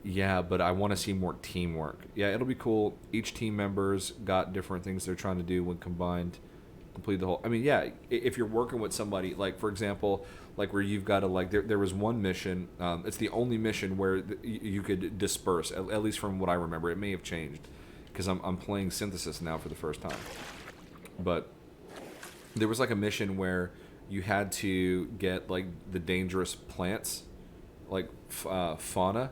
Yeah, but I want to see more teamwork. Yeah, it'll be cool. Each team member's got different things they're trying to do when combined, complete the whole. I mean, yeah, if you're working with somebody, like for example, like where you've got to like there was one mission. It's the only mission where you could disperse. At least from what I remember, it may have changed, because I'm playing Synthesis now for the first time. But there was like a mission where you had to get like the dangerous plants, like fauna,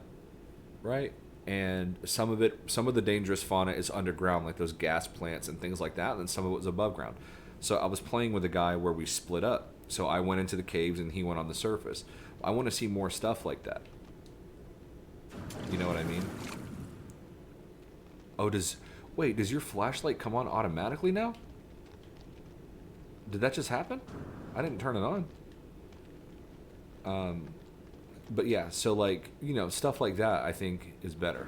right? And some of the dangerous fauna is underground, like those gas plants and things like that, and some of it was above ground. So I was playing with a guy where we split up. So I went into the caves and he went on the surface. I want to see more stuff like that. You know what I mean? Oh, wait, does your flashlight come on automatically now? Did that just happen? I didn't turn it on. But yeah, so like, you know, stuff like that I think is better.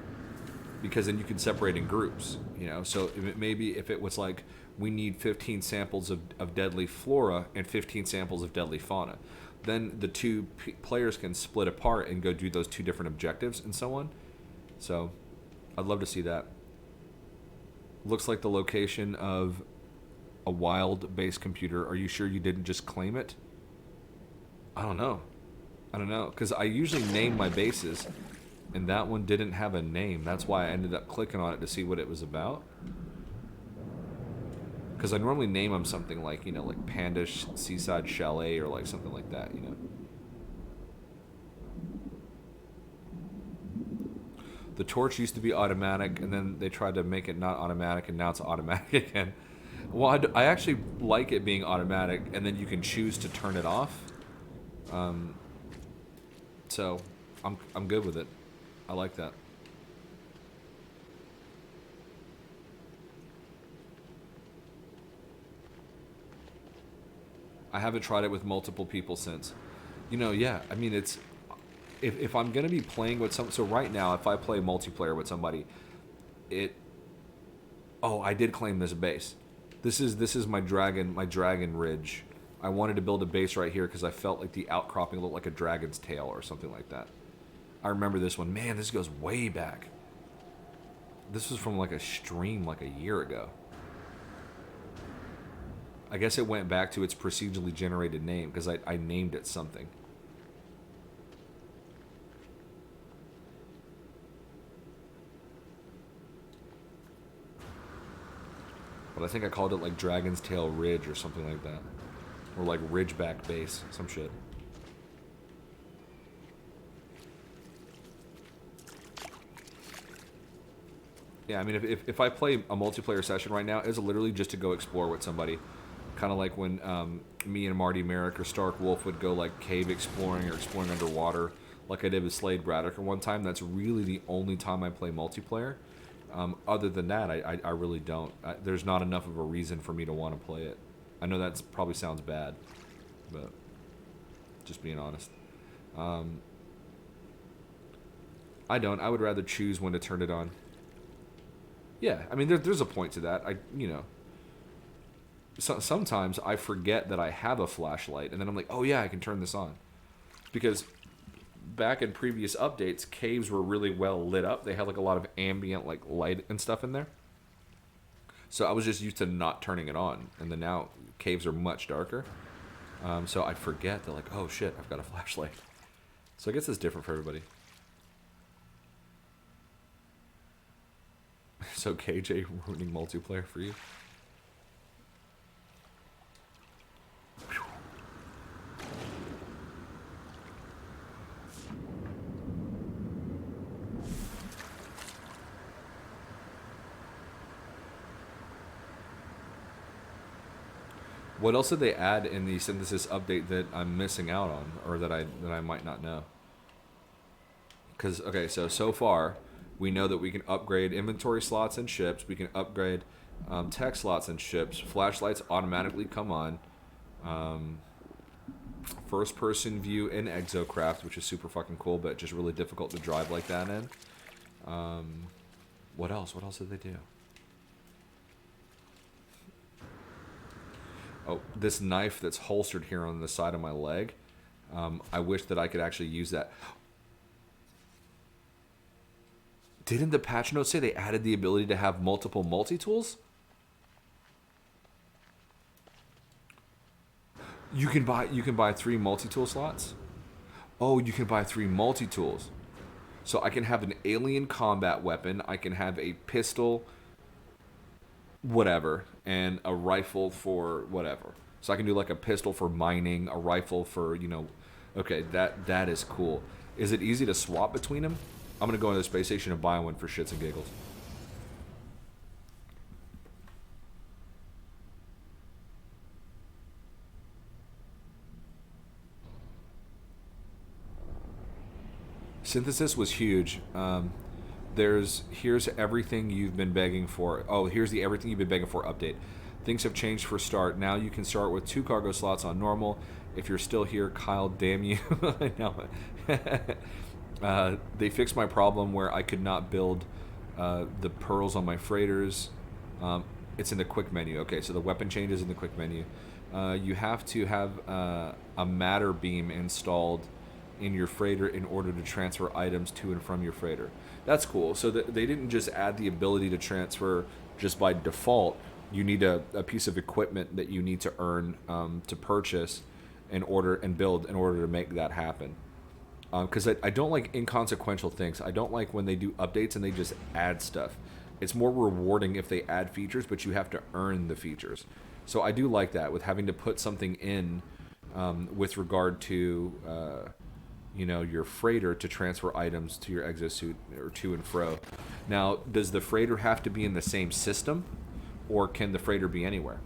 Because then you can separate in groups, you know? So maybe if it was like, we need 15 samples of deadly flora and 15 samples of deadly fauna, then the two players can split apart and go do those two different objectives and so on. So I'd love to see that. Looks like the location of a wild base computer. Are you sure you didn't just claim it? I don't know. Because I usually name my bases, and that one didn't have a name. That's why I ended up clicking on it to see what it was about. Because I normally name them something like, you know, like Panda Seaside Chalet or like something like that, you know. The torch used to be automatic, and then they tried to make it not automatic, and now it's automatic again. Well, I actually like it being automatic, and then you can choose to turn it off. So I'm good with it. I like that. I haven't tried it with multiple people since. You know, yeah. I mean, it's if I'm gonna be playing with some. So right now, if I play multiplayer with somebody, oh, I did claim this base. This is my dragon ridge. I wanted to build a base right here because I felt like the outcropping looked like a dragon's tail or something like that. I remember this one. Man, this goes way back. This was from like a stream like a year ago. I guess it went back to its procedurally generated name because I named it something. But I think I called it like Dragon's Tail Ridge or something like that. Or like Ridgeback Base, some shit. Yeah, I mean, if I play a multiplayer session right now, it's literally just to go explore with somebody. Kind of like when me and Marty Merrick or Stark Wolf would go like cave exploring or exploring underwater, like I did with Slade Braddock one time. That's really the only time I play multiplayer. Other than that, I really don't. There's not enough of a reason for me to want to play it. I know that probably sounds bad, but just being honest. I don't. I would rather choose when to turn it on. Yeah, I mean, there's a point to that. Sometimes I forget that I have a flashlight, and then I'm like, oh yeah, I can turn this on. Because back in previous updates, caves were really well lit up. They had like a lot of ambient like light and stuff in there. So I was just used to not turning it on, and then now caves are much darker. So I forget that like, oh shit, I've got a flashlight. So I guess it's different for everybody. So KJ ruining multiplayer for you? What else did they add in the synthesis update that I'm missing out on, or that I might not know? Because okay, so far we know that we can upgrade inventory slots and ships. We can upgrade tech slots and ships. Flashlights automatically come on. First-person view in Exocraft, which is super fucking cool, but just really difficult to drive like that in. What else? What else did they do? Oh, this knife that's holstered here on the side of my leg. I wish that I could actually use that. Didn't the patch notes say they added the ability to have multiple multi-tools? You can buy 3 multi-tool slots? Oh, you can buy 3 multi-tools. So I can have an alien combat weapon, I can have a pistol, whatever, and a rifle for whatever. So I can do like a pistol for mining, a rifle for, you know, okay, that is cool. Is it easy to swap between them? I'm going to go into the space station and buy one for shits and giggles. Synthesis was huge. Here's everything you've been begging for. Oh, here's the everything you've been begging for update. Things have changed for start. Now you can start with 2 cargo slots on normal. If you're still here, Kyle, damn you. I know. They fixed my problem where I could not build the pearls on my freighters. It's in the quick menu. Okay, so the weapon change is in the quick menu. You have to have a matter beam installed in your freighter in order to transfer items to and from your freighter. That's cool. So they didn't just add the ability to transfer just by default. You need a piece of equipment that you need to earn to purchase in order and build in order to make that happen. Because I don't like inconsequential things. I don't like when they do updates and they just add stuff. It's more rewarding if they add features, but you have to earn the features. So I do like that with having to put something in with regard to your freighter to transfer items to your exosuit or to and fro. Now, does the freighter have to be in the same system, or can the freighter be anywhere?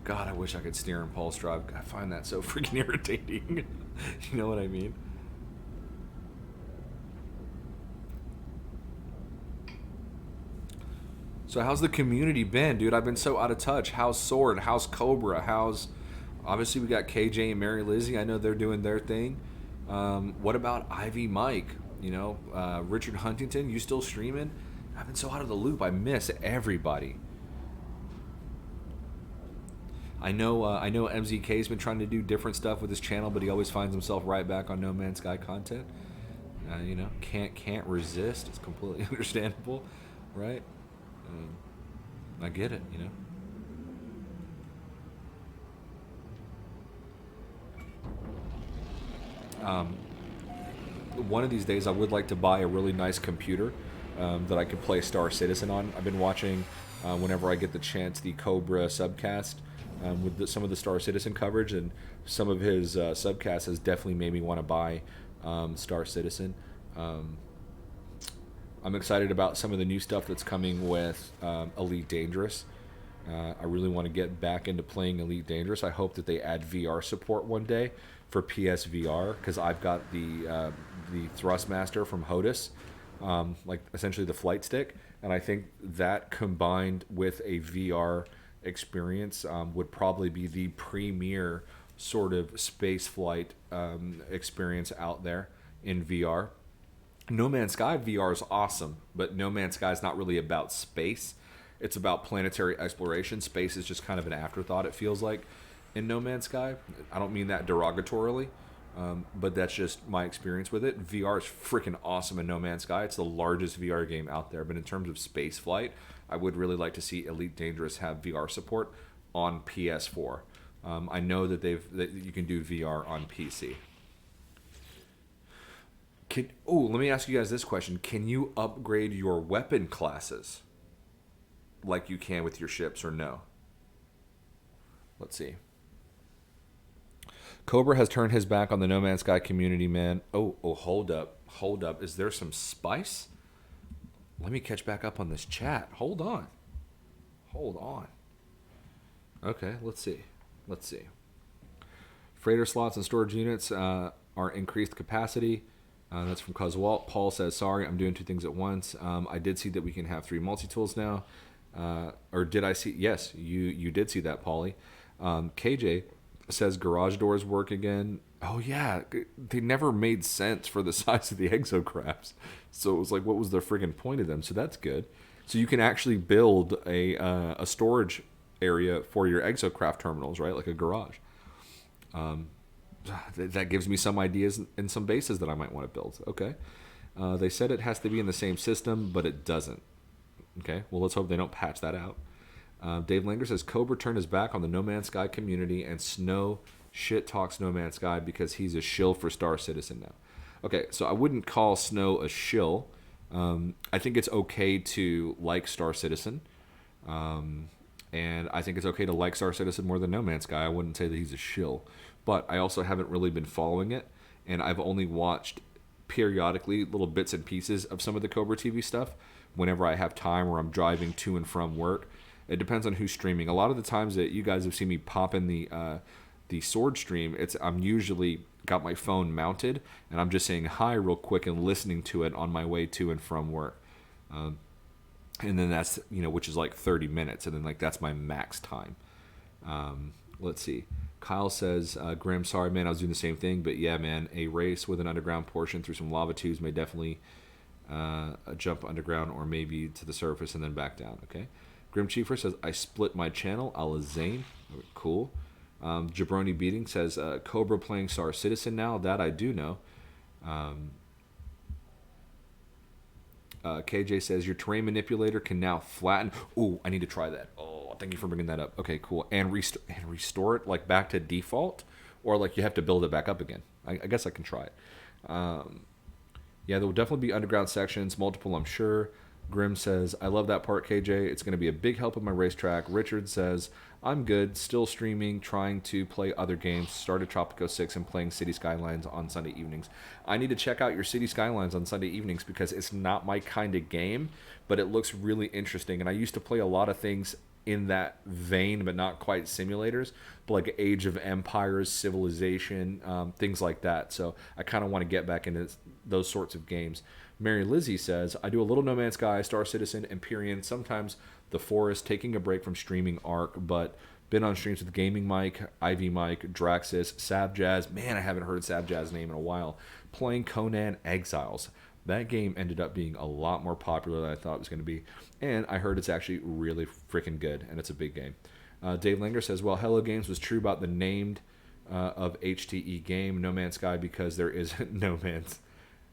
God, I wish I could steer and pulse drive. I find that so freaking irritating. You know what I mean? So how's the community been, dude? I've been so out of touch. How's Sword? How's Cobra? How's... Obviously, we got KJ and Mary Lizzie. I know they're doing their thing. What about Ivy Mike? Richard Huntington, you still streaming? I've been so out of the loop. I miss everybody. I know MZK's been trying to do different stuff with his channel, but he always finds himself right back on No Man's Sky content. Can't resist. It's completely understandable, right? I get it, One of these days, I would like to buy a really nice computer that I could play Star Citizen on. I've been watching, whenever I get the chance, the Cobra subcast. With some of the Star Citizen coverage, and some of his subcasts has definitely made me want to buy Star Citizen. I'm excited about some of the new stuff that's coming with Elite Dangerous. I really want to get back into playing Elite Dangerous. I hope that they add VR support one day for PSVR, because I've got the Thrustmaster from HOTUS, like essentially the flight stick, and I think that combined with a VR experience would probably be the premier sort of space flight experience out there in VR. No Man's Sky VR is awesome, but No Man's Sky is not really about space. It's about planetary exploration. Space is just kind of an afterthought, it feels like, in No Man's Sky. I don't mean that derogatorily, but that's just my experience with it. VR is freaking awesome in No Man's Sky. It's the largest VR game out there, but in terms of space flight, I would really like to see Elite Dangerous have VR support on PS4. I know that you can do VR on PC. Let me ask you guys this question. Can you upgrade your weapon classes like you can with your ships, or no? Let's see. Cobra has turned his back on the No Man's Sky community, man. Oh, hold up. Is there some spice? Let me catch back up on this chat. Hold on. Okay, let's see. Freighter slots and storage units are increased capacity. That's from Coswalt. Paul says, sorry, I'm doing 2 things at once. I did see that we can have 3 multi-tools now. Or did I see? Yes, you did see that, Paulie. KJ says garage doors work again. Oh, yeah. They never made sense for the size of the exocrafts. So it was like, what was the friggin' point of them? So that's good. So you can actually build a storage area for your exocraft terminals, right? Like a garage. That gives me some ideas and some bases that I might want to build. Okay. They said it has to be in the same system, but it doesn't. Okay. Well, let's hope they don't patch that out. Dave Langer says Cobra turned his back on the No Man's Sky community, and Snow shit talks No Man's Sky because he's a shill for Star Citizen now. Okay, so I wouldn't call Snow a shill. I think it's okay to like Star Citizen. And I think it's okay to like Star Citizen more than No Man's Sky. I wouldn't say that he's a shill. But I also haven't really been following it. and I've only watched periodically little bits and pieces of some of the CobraTV stuff whenever I have time or I'm driving to and from work. It depends on who's streaming. A lot of the times that you guys have seen me pop in the sword stream, I'm usually got my phone mounted and I'm just saying hi real quick and listening to it on my way to and from work. And then that's, which is like 30 minutes, and then like that's my max time. Let's see. Kyle says, Grim, sorry, man, I was doing the same thing, but yeah, man, a race with an underground portion through some lava tubes may definitely jump underground or maybe to the surface and then back down, okay? Grim Chiefer says, I split my channel, a la Zane. Cool. Jabroni Beating says, Cobra playing Star Citizen now, that I do know. KJ says, your terrain manipulator can now flatten. Ooh, I need to try that. Oh, thank you for bringing that up. Okay, cool. And restore it like back to default, or like you have to build it back up again. I guess I can try it. Yeah, there will definitely be underground sections, multiple, I'm sure. Grim says, I love that part, KJ. It's going to be a big help in my racetrack. Richard says, I'm good, still streaming, trying to play other games. Started Tropico 6 and playing City Skylines on Sunday evenings. I need to check out your City Skylines on Sunday evenings because it's not my kind of game, but it looks really interesting. And I used to play a lot of things in that vein, but not quite simulators, but like Age of Empires, Civilization, things like that. So I kind of want to get back into those sorts of games. Mary Lizzie says, I do a little No Man's Sky, Star Citizen, Empyrean, sometimes The Forest, taking a break from streaming Arc, but been on streams with Gaming Mike, Ivy Mike, Draxis, Sabjazz. Man, I haven't heard Sabjazz's name in a while. Playing Conan Exiles. That game ended up being a lot more popular than I thought it was going to be, and I heard it's actually really freaking good, and it's a big game. Dave Langer says, well, Hello Games was true about the named of HTE game, No Man's Sky, because there is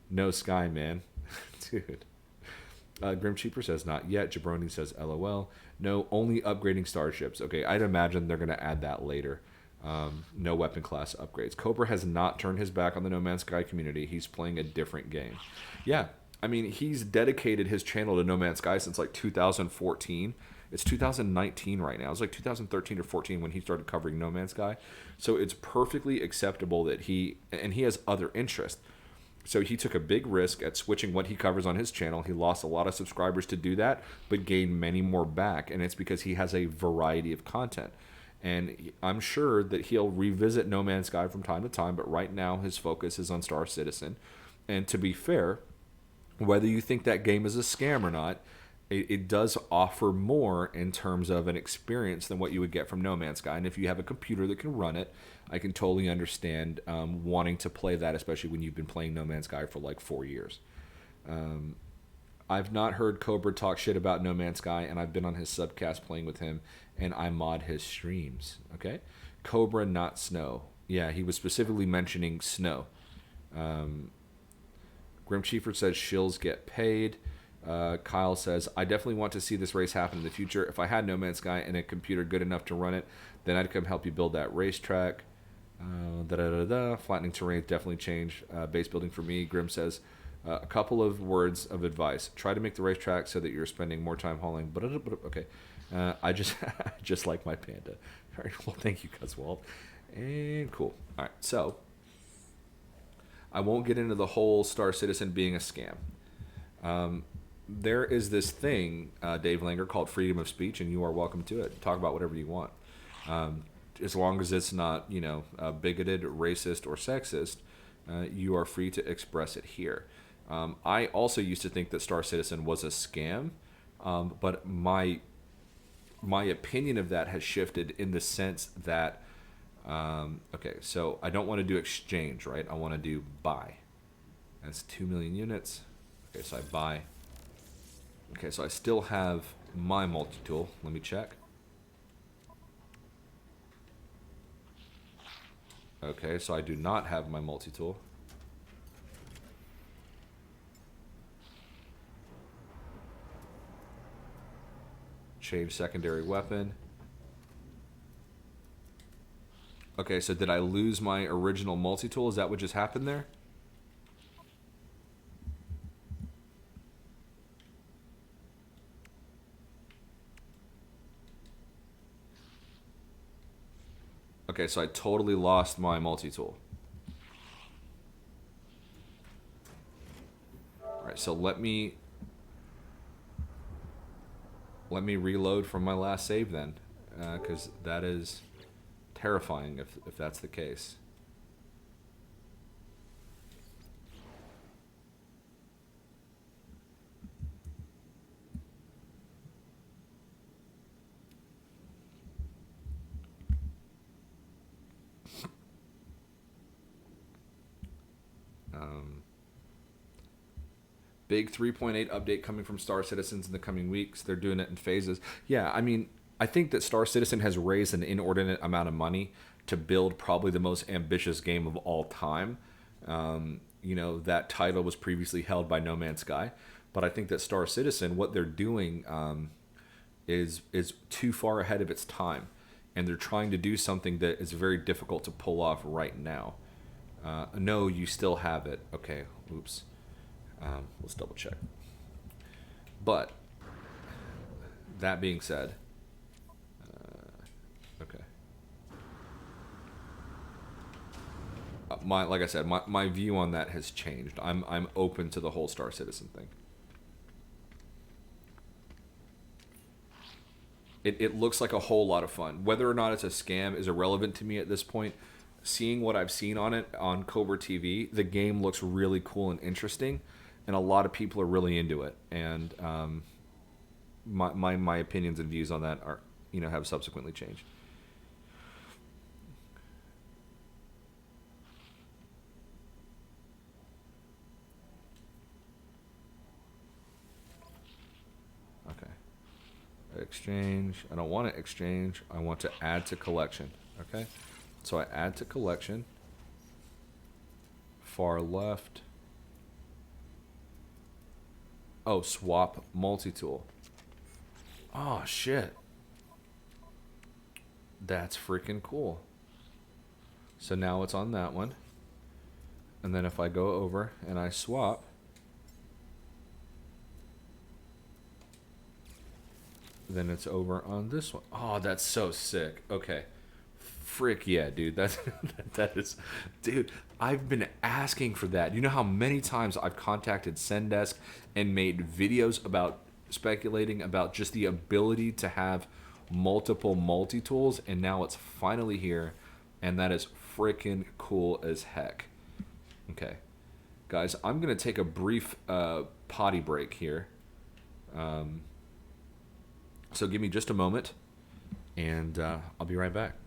no sky, man. Dude. Grim Cheaper says, not yet. Jabroni says, LOL. No, only upgrading starships. Okay, I'd imagine they're going to add that later. No weapon class upgrades. Cobra has not turned his back on the No Man's Sky community. He's playing a different game. Yeah, I mean, he's dedicated his channel to No Man's Sky since like 2014. It's 2019 right now. It was like 2013 or 14 when he started covering No Man's Sky. So it's perfectly acceptable that he has other interests. So he took a big risk at switching what he covers on his channel. He lost a lot of subscribers to do that, but gained many more back. And it's because he has a variety of content. And I'm sure that he'll revisit No Man's Sky from time to time, but right now his focus is on Star Citizen. And to be fair, whether you think that game is a scam or not, it does offer more in terms of an experience than what you would get from No Man's Sky. And if you have a computer that can run it, I can totally understand wanting to play that, especially when you've been playing No Man's Sky for like 4 years. I've not heard Cobra talk shit about No Man's Sky, and I've been on his subcast playing with him, and I mod his streams. Okay, Cobra, not Snow. Yeah, he was specifically mentioning Snow. Grim Chiefer says shills get paid. Kyle says, I definitely want to see this race happen in the future. If I had No Man's Sky and a computer good enough to run it, then I'd come help you build that racetrack. Flattening terrain definitely changed base building for me. Grim says, a couple of words of advice. Try to make the racetrack so that you're spending more time hauling. Okay. I just like my Panda. All right, well, thank you, Cuzwald. And cool. All right, so I won't get into the whole Star Citizen being a scam. There is this thing, Dave Langer, called freedom of speech, and you are welcome to it. Talk about whatever you want. As long as it's not, bigoted, racist, or sexist, you are free to express it here. I also used to think that Star Citizen was a scam, but my opinion of that has shifted in the sense that, okay, so I don't want to do exchange, right? I want to do buy. That's 2 million units. Okay, so I buy. Okay, so I still have my multi-tool. Let me check. Okay, so I do not have my multi-tool. Change secondary weapon. Okay, so did I lose my original multi-tool? Is that what just happened there? Okay, so I totally lost my multi-tool. right, so let me reload from my last save then, because that is terrifying if that's the case. Big 3.8 update coming from Star Citizens in the coming weeks. They're doing it in phases. Yeah, I mean, I think that Star Citizen has raised an inordinate amount of money to build probably the most ambitious game of all time. You know, that title was previously held by No Man's Sky, but I think that Star Citizen, what they're doing is too far ahead of its time, and they're trying to do something that is very difficult to pull off right now. No, you still have it. Okay, oops. Let's double check. But that being said, okay. Like I said, my view on that has changed. I'm open to the whole Star Citizen thing. It looks like a whole lot of fun. Whether or not it's a scam is irrelevant to me at this point. Seeing what I've seen on it on CobraTV, the game looks really cool and interesting, and a lot of people are really into it. And my opinions and views on that are, you know, have subsequently changed. Okay. Exchange. I don't want to exchange. I want to add to collection. Okay. So I add to collection. Far left. Oh, swap multi-tool. Oh, shit. That's freaking cool. So now it's on that one. And then if I go over and I swap, then it's over on this one. Oh, that's so sick. Okay. Frick yeah, dude. That is, dude. I've been asking for that. You know how many times I've contacted Sendesk and made videos about speculating about just the ability to have multiple multi-tools, and now it's finally here, and that is freaking cool as heck. Okay, guys, I'm gonna take a brief potty break here. So give me just a moment, and I'll be right back.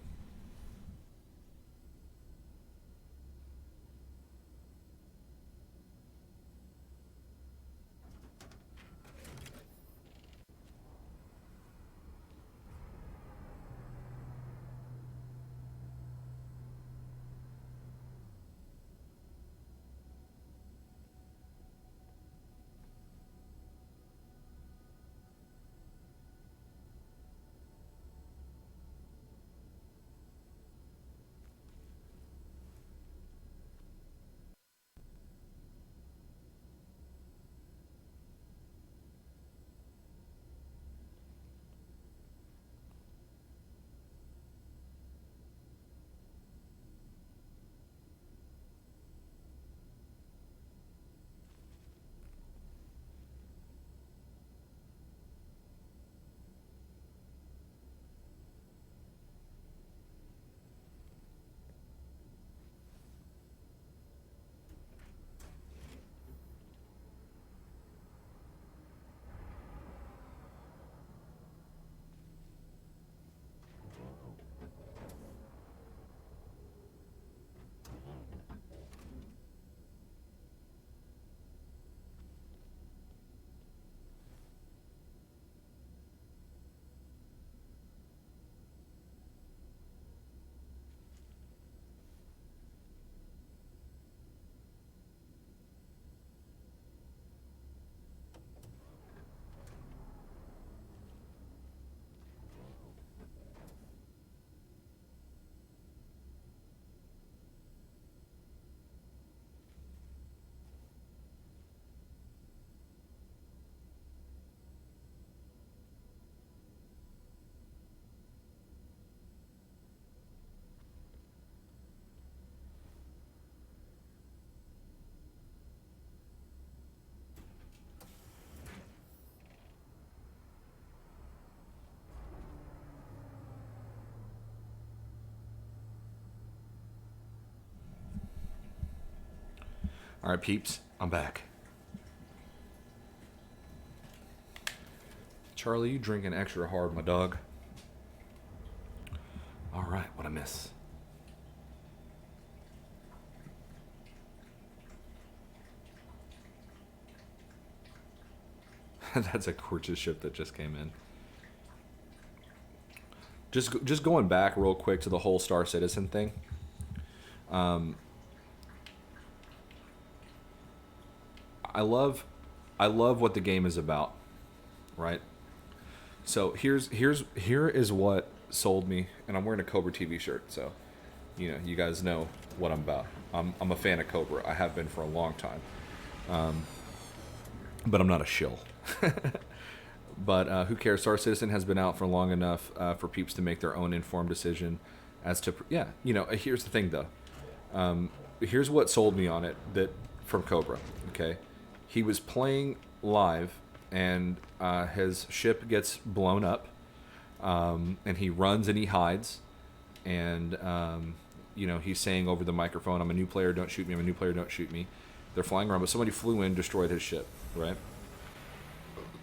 All right, peeps, I'm back. Charlie, you drinking extra hard, my dog. All right, what'd I miss? That's a gorgeous ship that just came in. Just going back real quick to the whole Star Citizen thing. I love what the game is about, right? So here is what sold me, and I'm wearing a CobraTV shirt, so you guys know what I'm about. I'm a fan of Cobra. I have been for a long time, but I'm not a shill. But who cares? Star Citizen has been out for long enough for peeps to make their own informed decision as to here's the thing though. Here's what sold me on it from Cobra. Okay, he was playing live and his ship gets blown up, and he runs and he hides, and he's saying over the microphone, "I'm a new player, don't shoot me. I'm a new player, don't shoot me." They're flying around, but somebody flew in, destroyed his ship, right?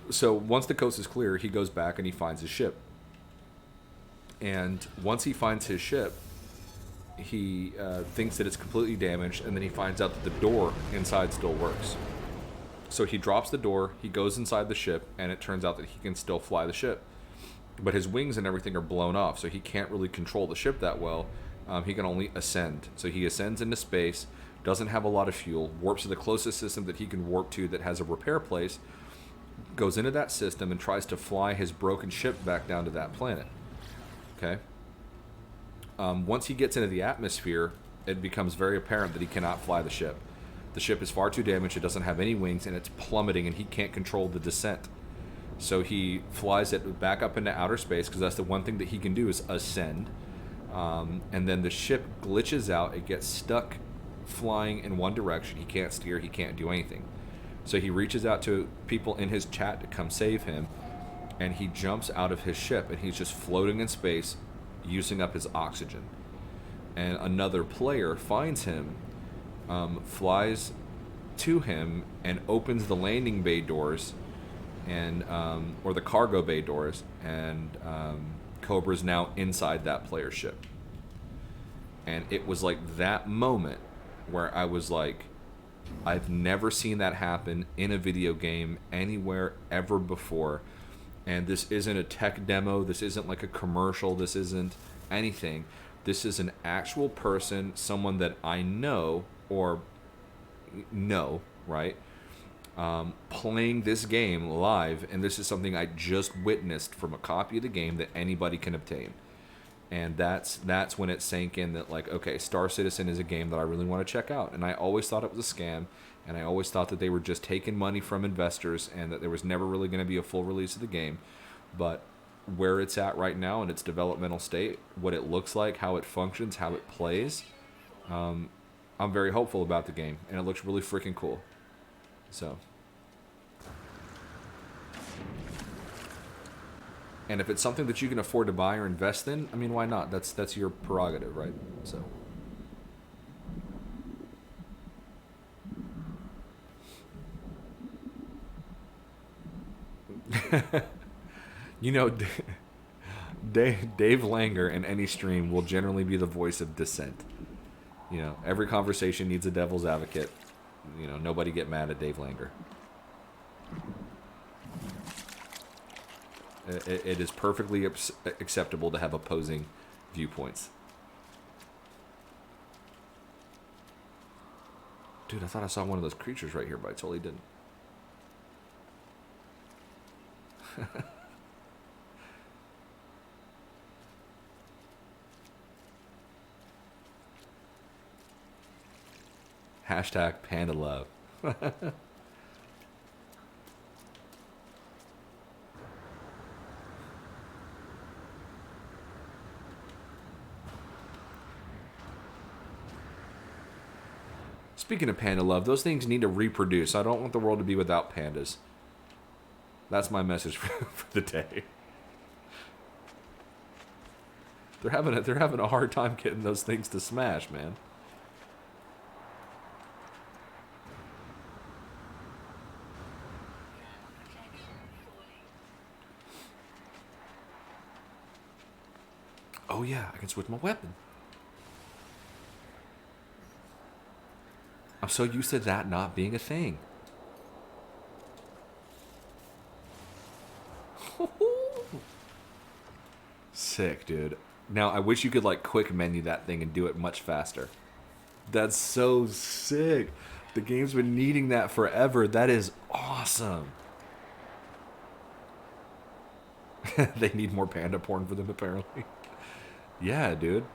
So once the coast is clear, he goes back and he finds his ship. And once he finds his ship, he thinks that it's completely damaged, and then he finds out that the door inside still works. So he drops the door, he goes inside the ship, and it turns out that he can still fly the ship. But his wings and everything are blown off, so he can't really control the ship that well. He can only ascend. So he ascends into space, doesn't have a lot of fuel, warps to the closest system that he can warp to that has a repair place, goes into that system and tries to fly his broken ship back down to that planet. Okay? Once he gets into the atmosphere, it becomes very apparent that he cannot fly the ship. The ship is far too damaged, it doesn't have any wings, and it's plummeting, and he can't control the descent. So he flies it back up into outer space, because that's the one thing that he can do is ascend. And then the ship glitches out, it gets stuck flying in one direction, he can't steer, he can't do anything. So he reaches out to people in his chat to come save him, and he jumps out of his ship, and he's just floating in space, using up his oxygen. And another player finds him, flies to him, and opens the landing bay doors, and or the cargo bay doors, and Cobra's now inside that player's ship. And it was like that moment where I was like, I've never seen that happen in a video game anywhere ever before. And this isn't a tech demo, this isn't like a commercial, this isn't anything. This is an actual person, someone that I know, right? Playing this game live, and this is something I just witnessed from a copy of the game that anybody can obtain. And that's when it sank in that, like, okay, Star Citizen is a game that I really want to check out. And I always thought it was a scam, and I always thought that they were just taking money from investors, and that there was never really going to be a full release of the game. But where it's at right now in its developmental state, what it looks like, how it functions, how it plays, I'm very hopeful about the game, and it looks really freaking cool. So, and if it's something that you can afford to buy or invest in, I mean, why not? That's your prerogative, right? So, Dave Langer in any stream will generally be the voice of dissent. Every conversation needs a devil's advocate. Nobody get mad at Dave Langer. It is perfectly acceptable to have opposing viewpoints. Dude, I thought I saw one of those creatures right here, but I totally didn't. Hashtag panda love. Speaking of panda love, those things need to reproduce. I don't want the world to be without pandas. That's my message for the day. They're having a hard time getting those things to smash, man. Oh yeah, I can switch my weapon. I'm so used to that not being a thing. Sick, dude. Now, I wish you could, like, quick menu that thing and do it much faster. That's so sick. The game's been needing that forever. That is awesome. They need more panda porn for them, apparently. Yeah, dude.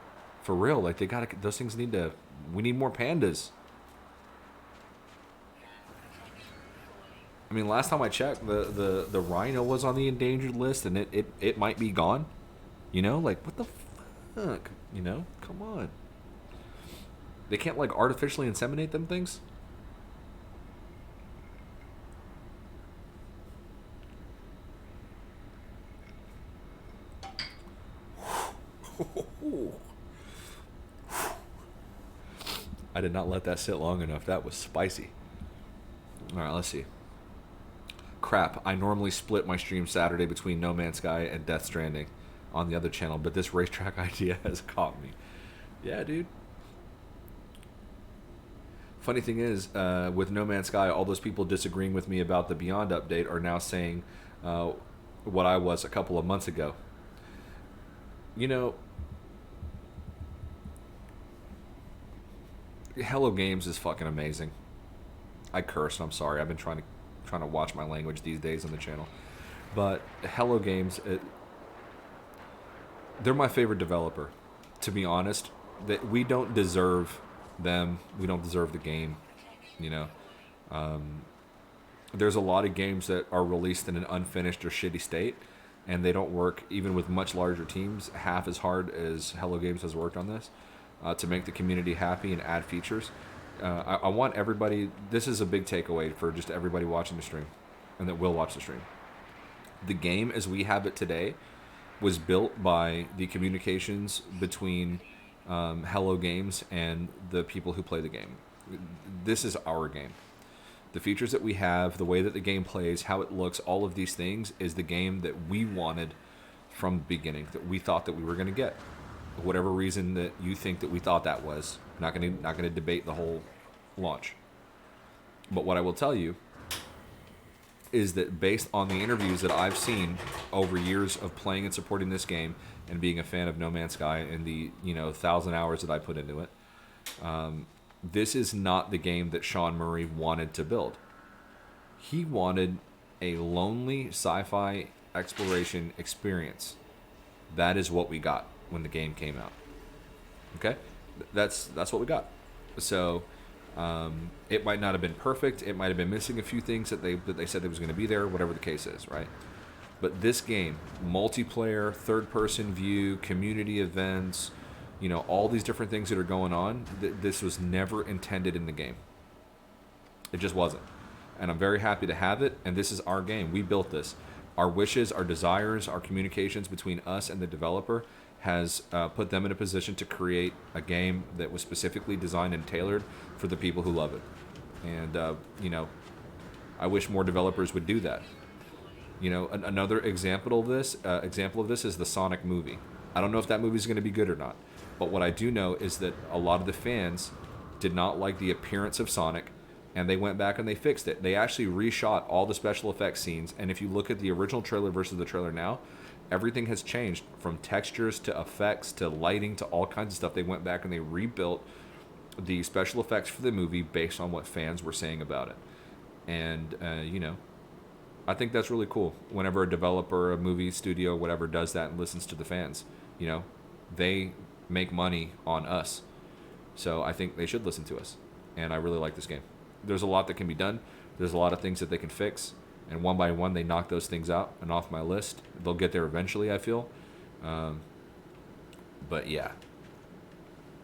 For real. Like, they gotta, those things need to, we need more pandas. I mean, last time I checked, the rhino was on the endangered list, and it might be gone. You know, like, what the fuck? You know, come on. They can't, like, artificially inseminate them things? I did not let that sit long enough. That was spicy. All right, let's see. Crap, I normally split my stream Saturday between No Man's Sky and Death Stranding on the other channel, but this racetrack idea has caught me. Yeah, dude. Funny thing is, with No Man's Sky, all those people disagreeing with me about the Beyond update are now saying what I was a couple of months ago. You know, Hello Games is fucking amazing. I cursed. I'm sorry. I've been trying to watch my language these days on the channel. But Hello Games, they're my favorite developer. To be honest, that we don't deserve them. We don't deserve the game. You know, there's a lot of games that are released in an unfinished or shitty state, and they don't work even with much larger teams half as hard as Hello Games has worked on this to make the community happy and add features. I want everybody, this is a big takeaway for just everybody watching the stream and that will watch the stream. The game as we have it today was built by the communications between Hello Games and the people who play the game. This is our game. The features that we have, the way that the game plays, how it looks, all of these things is the game that we wanted from the beginning, that we thought that we were going to get. Whatever reason that you think that we thought that was, not going to debate the whole launch. But what I will tell you is that based on the interviews that I've seen over years of playing and supporting this game and being a fan of No Man's Sky and the 1,000 hours that I put into it, this is not the game that Sean Murray wanted to build. He wanted a lonely sci-fi exploration experience. That is what we got when the game came out. Okay, that's what we got. So it might not have been perfect. It might have been missing a few things that they said that was going to be there. Whatever the case is, right? But this game, multiplayer, third-person view, community events, all these different things that are going on. This was never intended in the game. It just wasn't. And I'm very happy to have it. And this is our game. We built this. Our wishes, our desires, our communications between us and the developer has put them in a position to create a game that was specifically designed and tailored for the people who love it. And, I wish more developers would do that. Another example of this is the Sonic movie. I don't know if that movie is going to be good or not. But what I do know is that a lot of the fans did not like the appearance of Sonic, and they went back and they fixed it. They actually reshot all the special effects scenes, and if you look at the original trailer versus the trailer now, everything has changed from textures to effects to lighting to all kinds of stuff. They went back and they rebuilt the special effects for the movie based on what fans were saying about it. And, I think that's really cool. Whenever a developer, a movie studio, whatever, does that and listens to the fans, they make money on us. So I think they should listen to us. And I really like this game. There's a lot that can be done. There's a lot of things that they can fix. And one by one, they knock those things out and off my list. They'll get there eventually, I feel. But yeah,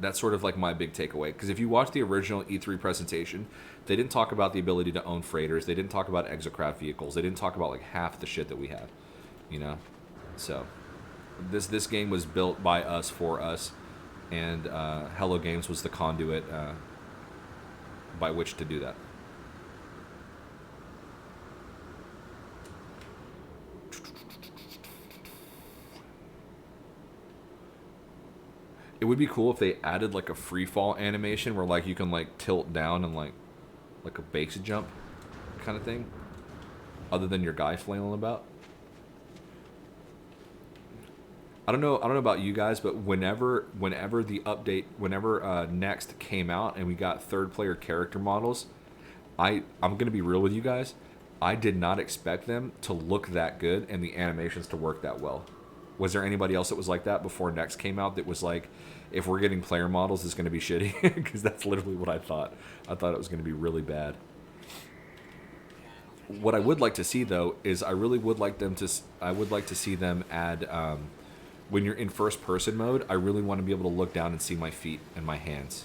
that's sort of like my big takeaway. Because if you watch the original E3 presentation, they didn't talk about the ability to own freighters. They didn't talk about exocraft vehicles. They didn't talk about like half the shit that we have, So this game was built by us for us, and Hello Games was the conduit by which to do that. It would be cool if they added like a free fall animation where like you can like tilt down and like a base jump kind of thing, other than your guy flailing about. I don't know about you guys, but whenever the update, whenever Next came out and we got third player character models, I'm gonna be real with you guys. I did not expect them to look that good and the animations to work that well. Was there anybody else that was like that before Next came out that was like, if we're getting player models, it's going to be shitty? Because that's literally what I thought. I thought it was going to be really bad. What I would like to see, though, is I would like to see them add, when you're in first person mode, I really want to be able to look down and see my feet and my hands.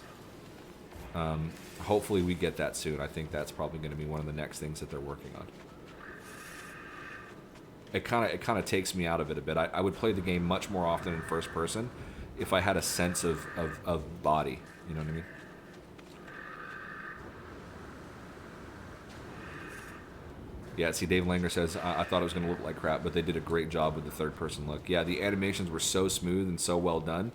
Hopefully we get that soon. I think that's probably going to be one of the next things that they're working on. It kind of takes me out of it a bit. I would play the game much more often in first person if I had a sense of body. You know what I mean? Yeah, see, Dave Langer says, I thought it was going to look like crap, but they did a great job with the third person look. Yeah, the animations were so smooth and so well done,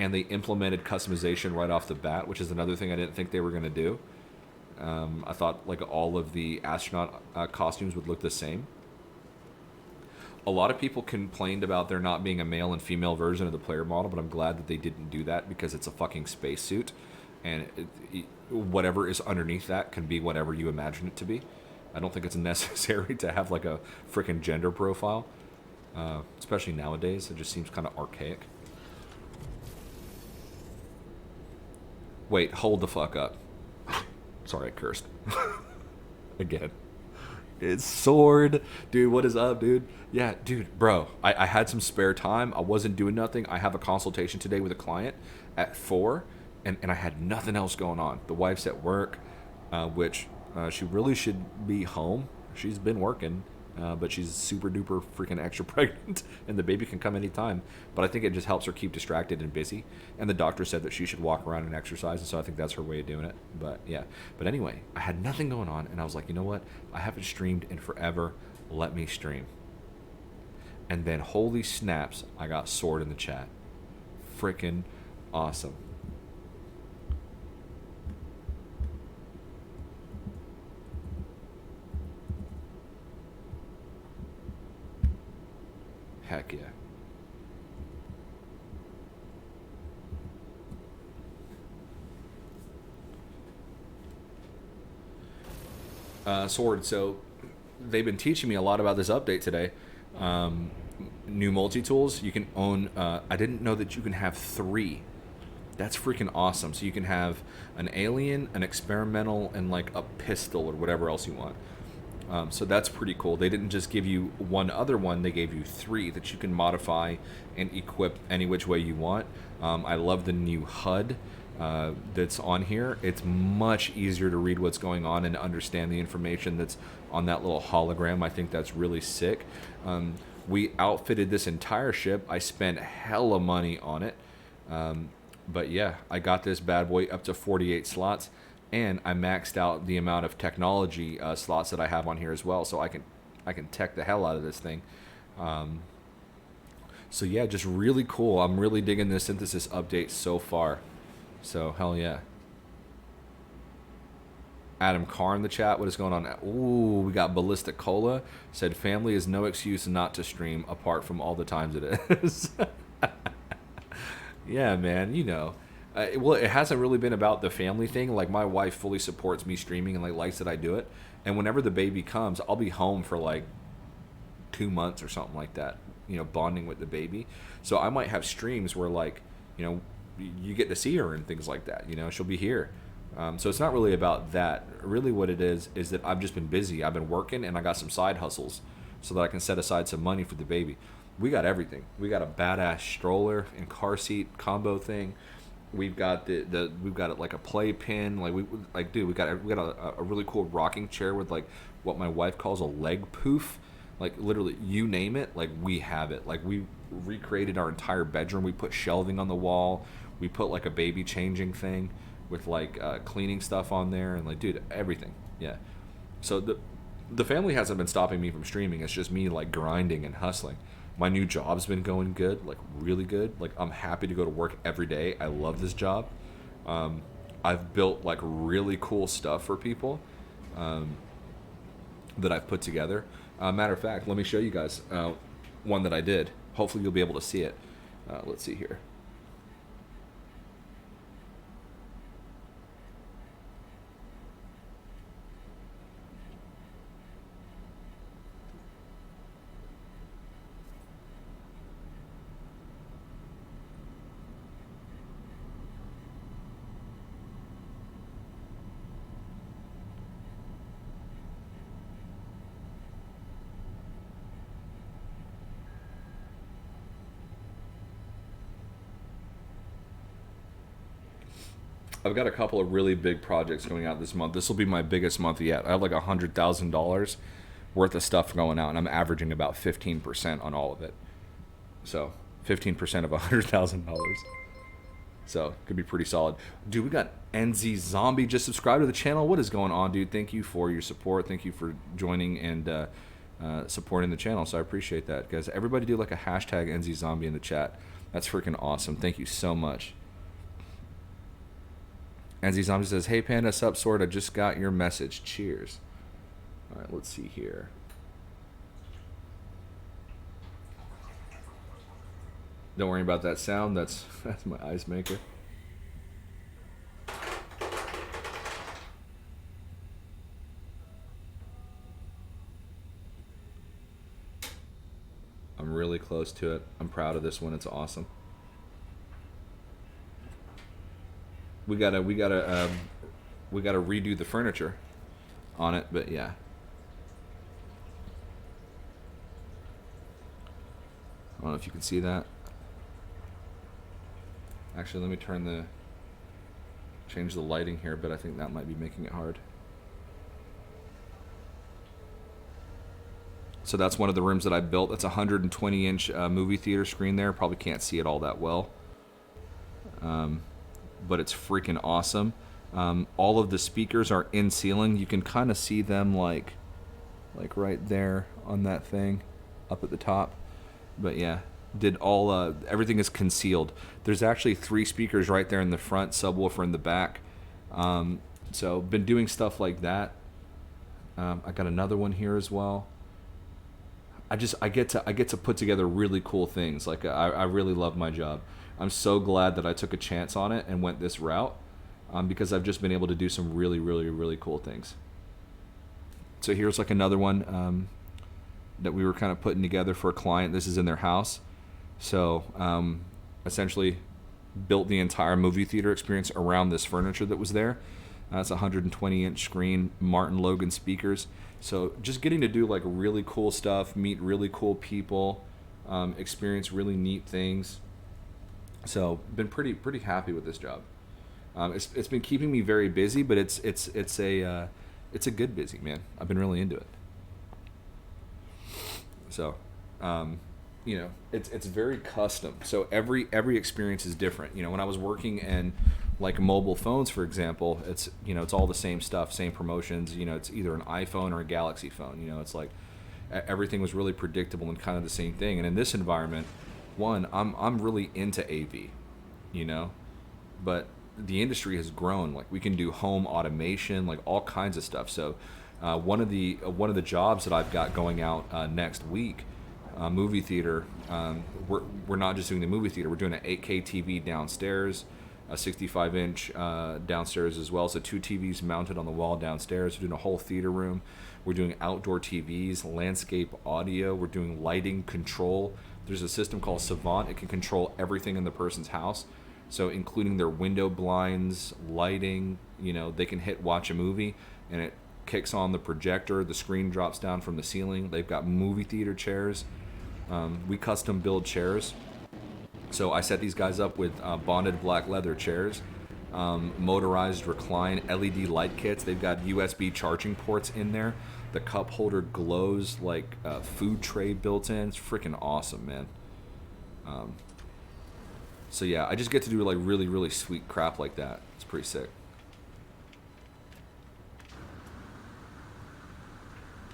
and they implemented customization right off the bat, which is another thing I didn't think they were going to do. I thought like all of the astronaut costumes would look the same. A lot of people complained about there not being a male and female version of the player model, but I'm glad that they didn't do that because it's a fucking spacesuit, and whatever is underneath that can be whatever you imagine it to be. I don't think it's necessary to have like a freaking gender profile, especially nowadays. It just seems kind of archaic. Wait, hold the fuck up. Sorry, I cursed. Again. It's Sword. Dude, what is up, dude? Yeah, dude, bro. I had some spare time. I wasn't doing nothing. I have a consultation today with a client at 4, and I had nothing else going on. The wife's at work, which she really should be home. She's been working, but she's super duper freaking extra pregnant, and the baby can come anytime. But I think it just helps her keep distracted and busy. And the doctor said that she should walk around and exercise, and so I think that's her way of doing it. But yeah. But anyway, I had nothing going on, and I was like, you know what? I haven't streamed in forever. Let me stream. And then, holy snaps, I got Sword in the chat. Freaking awesome. Heck yeah. Sword, so they've been teaching me a lot about this update today. New multi-tools. You can own, I didn't know that you can have 3. That's freaking awesome. So you can have an alien, an experimental, and like a pistol or whatever else you want. So that's pretty cool. They didn't just give you one other one, they gave you 3 that you can modify and equip any which way you want. I love the new HUD that's on here. It's much easier to read what's going on and understand the information that's on that little hologram. I think that's really sick. We outfitted this entire ship. I spent hella money on it. But yeah, I got this bad boy up to 48 slots. And I maxed out the amount of technology slots that I have on here as well, so I can tech the hell out of this thing. So yeah, just really cool. I'm really digging this synthesis update so far. So hell yeah. Adam Carr in the chat. What is going on? Ooh, we got Ballistic Cola. Said family is no excuse not to stream apart from all the times it is. Yeah, man. You know. Well, it hasn't really been about the family thing. Like, my wife fully supports me streaming and like likes that I do it. And whenever the baby comes, I'll be home for like 2 months or something like that, you know, bonding with the baby. So I might have streams where, like, you know, you get to see her and things like that. You know, she'll be here. So it's not really about that. Really what it is that I've just been busy. I've been working, and I got some side hustles so that I can set aside some money for the baby. We got everything. We got a badass stroller and car seat combo thing. We've got we've got like a playpen, dude, we got a really cool rocking chair with like what my wife calls a leg poof, like literally you name it, like we have it. Like, we recreated our entire bedroom. We put shelving on the wall. We put like a baby changing thing with like cleaning stuff on there, and like, dude, everything. Yeah. So the family hasn't been stopping me from streaming. It's just me like grinding and hustling. My new job's been going good, like really good. Like I'm happy to go to work every day. I love this job. I've built like really cool stuff for people that I've put together. Matter of fact, let me show you guys one that I did. Hopefully you'll be able to see it. Let's see here. I've got a couple of really big projects going out this month. This will be my biggest month yet. I have like $100,000 worth of stuff going out, and I'm averaging about 15% on all of it. So 15% of $100,000. So could be pretty solid. Dude, we got NZ Zombie just subscribed to the channel. What is going on, dude? Thank you for your support. Thank you for joining and supporting the channel. So I appreciate that, guys. Everybody do like a hashtag NZ Zombie in the chat. That's freaking awesome. Thank you so much. NZ Zombie says, "Hey Panda, sup sword, I just got your message. Cheers." All right, let's see here. Don't worry about that sound. That's my ice maker. I'm really close to it. I'm proud of this one. It's awesome. We gotta redo the furniture on it, but yeah. I don't know if you can see that. Actually, let me change the lighting here, but I think that might be making it hard. So that's one of the rooms that I built. That's a 120-inch movie theater screen there. Probably can't see it all that well. But it's freaking awesome. All of the speakers are in ceiling. You can kind of see them like right there on that thing up at the top. But yeah, everything is concealed. There's actually 3 speakers right there in the front, subwoofer in the back. So been doing stuff like that. I got another one here as well. I get to put together really cool things. Like I really love my job. I'm so glad that I took a chance on it and went this route, because I've just been able to do some really, really, really cool things. So here's like another one that we were kind of putting together for a client. This is in their house. So essentially built the entire movie theater experience around this furniture that was there. It's a 120-inch screen, Martin Logan speakers. So just getting to do like really cool stuff, meet really cool people, experience really neat things. So been pretty happy with this job. It's been keeping me very busy, but it's a good busy, man. I've been really into it. So, you know, it's very custom. So every experience is different. You know, when I was working in like mobile phones, for example, it's all the same stuff, same promotions. You know, it's either an iPhone or a Galaxy phone. You know, it's like everything was really predictable and kind of the same thing. And in this environment, I'm really into AV, you know, but the industry has grown. Like we can do home automation, like all kinds of stuff. So one of the jobs that I've got going out next week, movie theater. We're not just doing the movie theater. We're doing an 8K TV downstairs, a 65-inch downstairs as well. So 2 TVs mounted on the wall downstairs. We're doing a whole theater room. We're doing outdoor TVs, landscape audio. We're doing lighting control. There's a system called Savant. It can control everything in the person's house. So including their window blinds, lighting, you know, they can hit watch a movie and it kicks on the projector. The screen drops down from the ceiling. They've got movie theater chairs. We custom build chairs. So I set these guys up with bonded black leather chairs, motorized recline, LED light kits. They've got USB charging ports in there. The cup holder glows like a food tray built in. It's freaking awesome, man. So yeah, I just get to do like really, really sweet crap like that. It's pretty sick.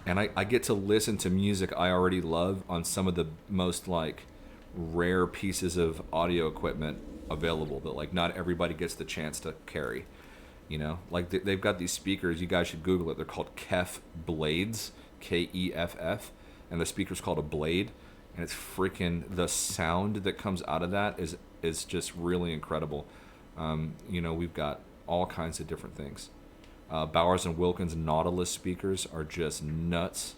and I get to listen to music I already love on some of the most like rare pieces of audio equipment available that like not everybody gets the chance to carry. You know, like they've got these speakers. You guys should Google it. They're called Keff Blades, Keff, and the speaker's called a Blade, and it's freaking, the sound that comes out of that is just really incredible. You know, we've got all kinds of different things. Bowers and Wilkins Nautilus speakers are just nuts.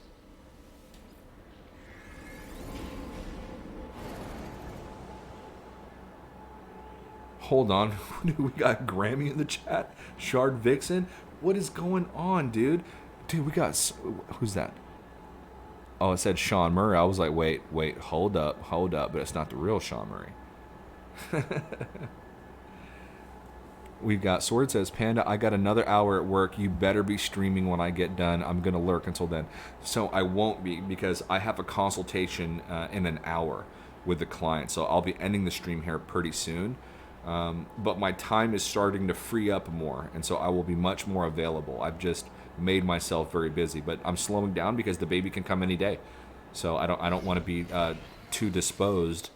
Hold on. We got Grammy in the chat. Shard Vixen. What is going on, dude? Dude, we got... Who's that? Oh, it said Sean Murray. I was like, wait, hold up. But it's not the real Sean Murray. We've got Sword says, Panda, I got another hour at work. You better be streaming when I get done. I'm going to lurk until then. So I won't be, because I have a consultation in an hour with the client. So I'll be ending the stream here pretty soon. But my time is starting to free up more. And so I will be much more available. I've just made myself very busy. But I'm slowing down because the baby can come any day. So I don't want to be too disposed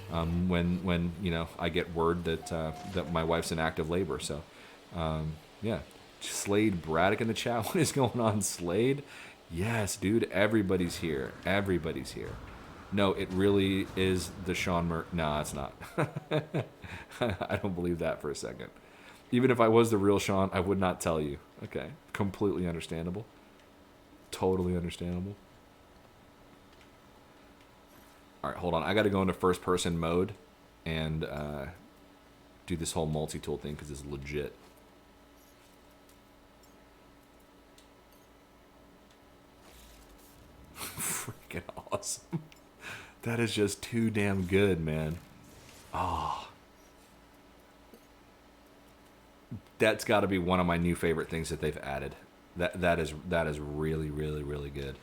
when you know I get word that my wife's in active labor. So yeah, Slade Braddock in the chat. What is going on, Slade? Yes, dude. Everybody's here. No, it really is the Sean Murray. No, it's not. I don't believe that for a second. Even if I was the real Sean, I would not tell you. Okay, completely understandable. Totally understandable. All right, hold on. I got to go into first-person mode and do this whole multi-tool thing because it's legit. Freaking awesome. That is just too damn good, man. Oh. That's got to be one of my new favorite things that they've added. That is really, really, really good.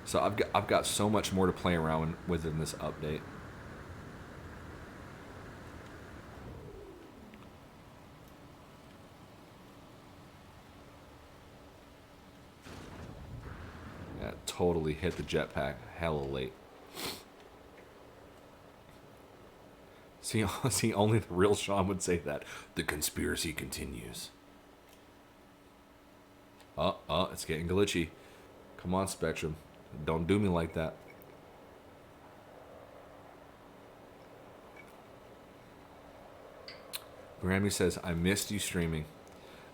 So I've got so much more to play around with in this update. Yeah, totally hit the jetpack hella late. See, only the real Sean would say that. The conspiracy continues. It's getting glitchy. Come on, Spectrum. Don't do me like that. Grammy says, I missed you streaming.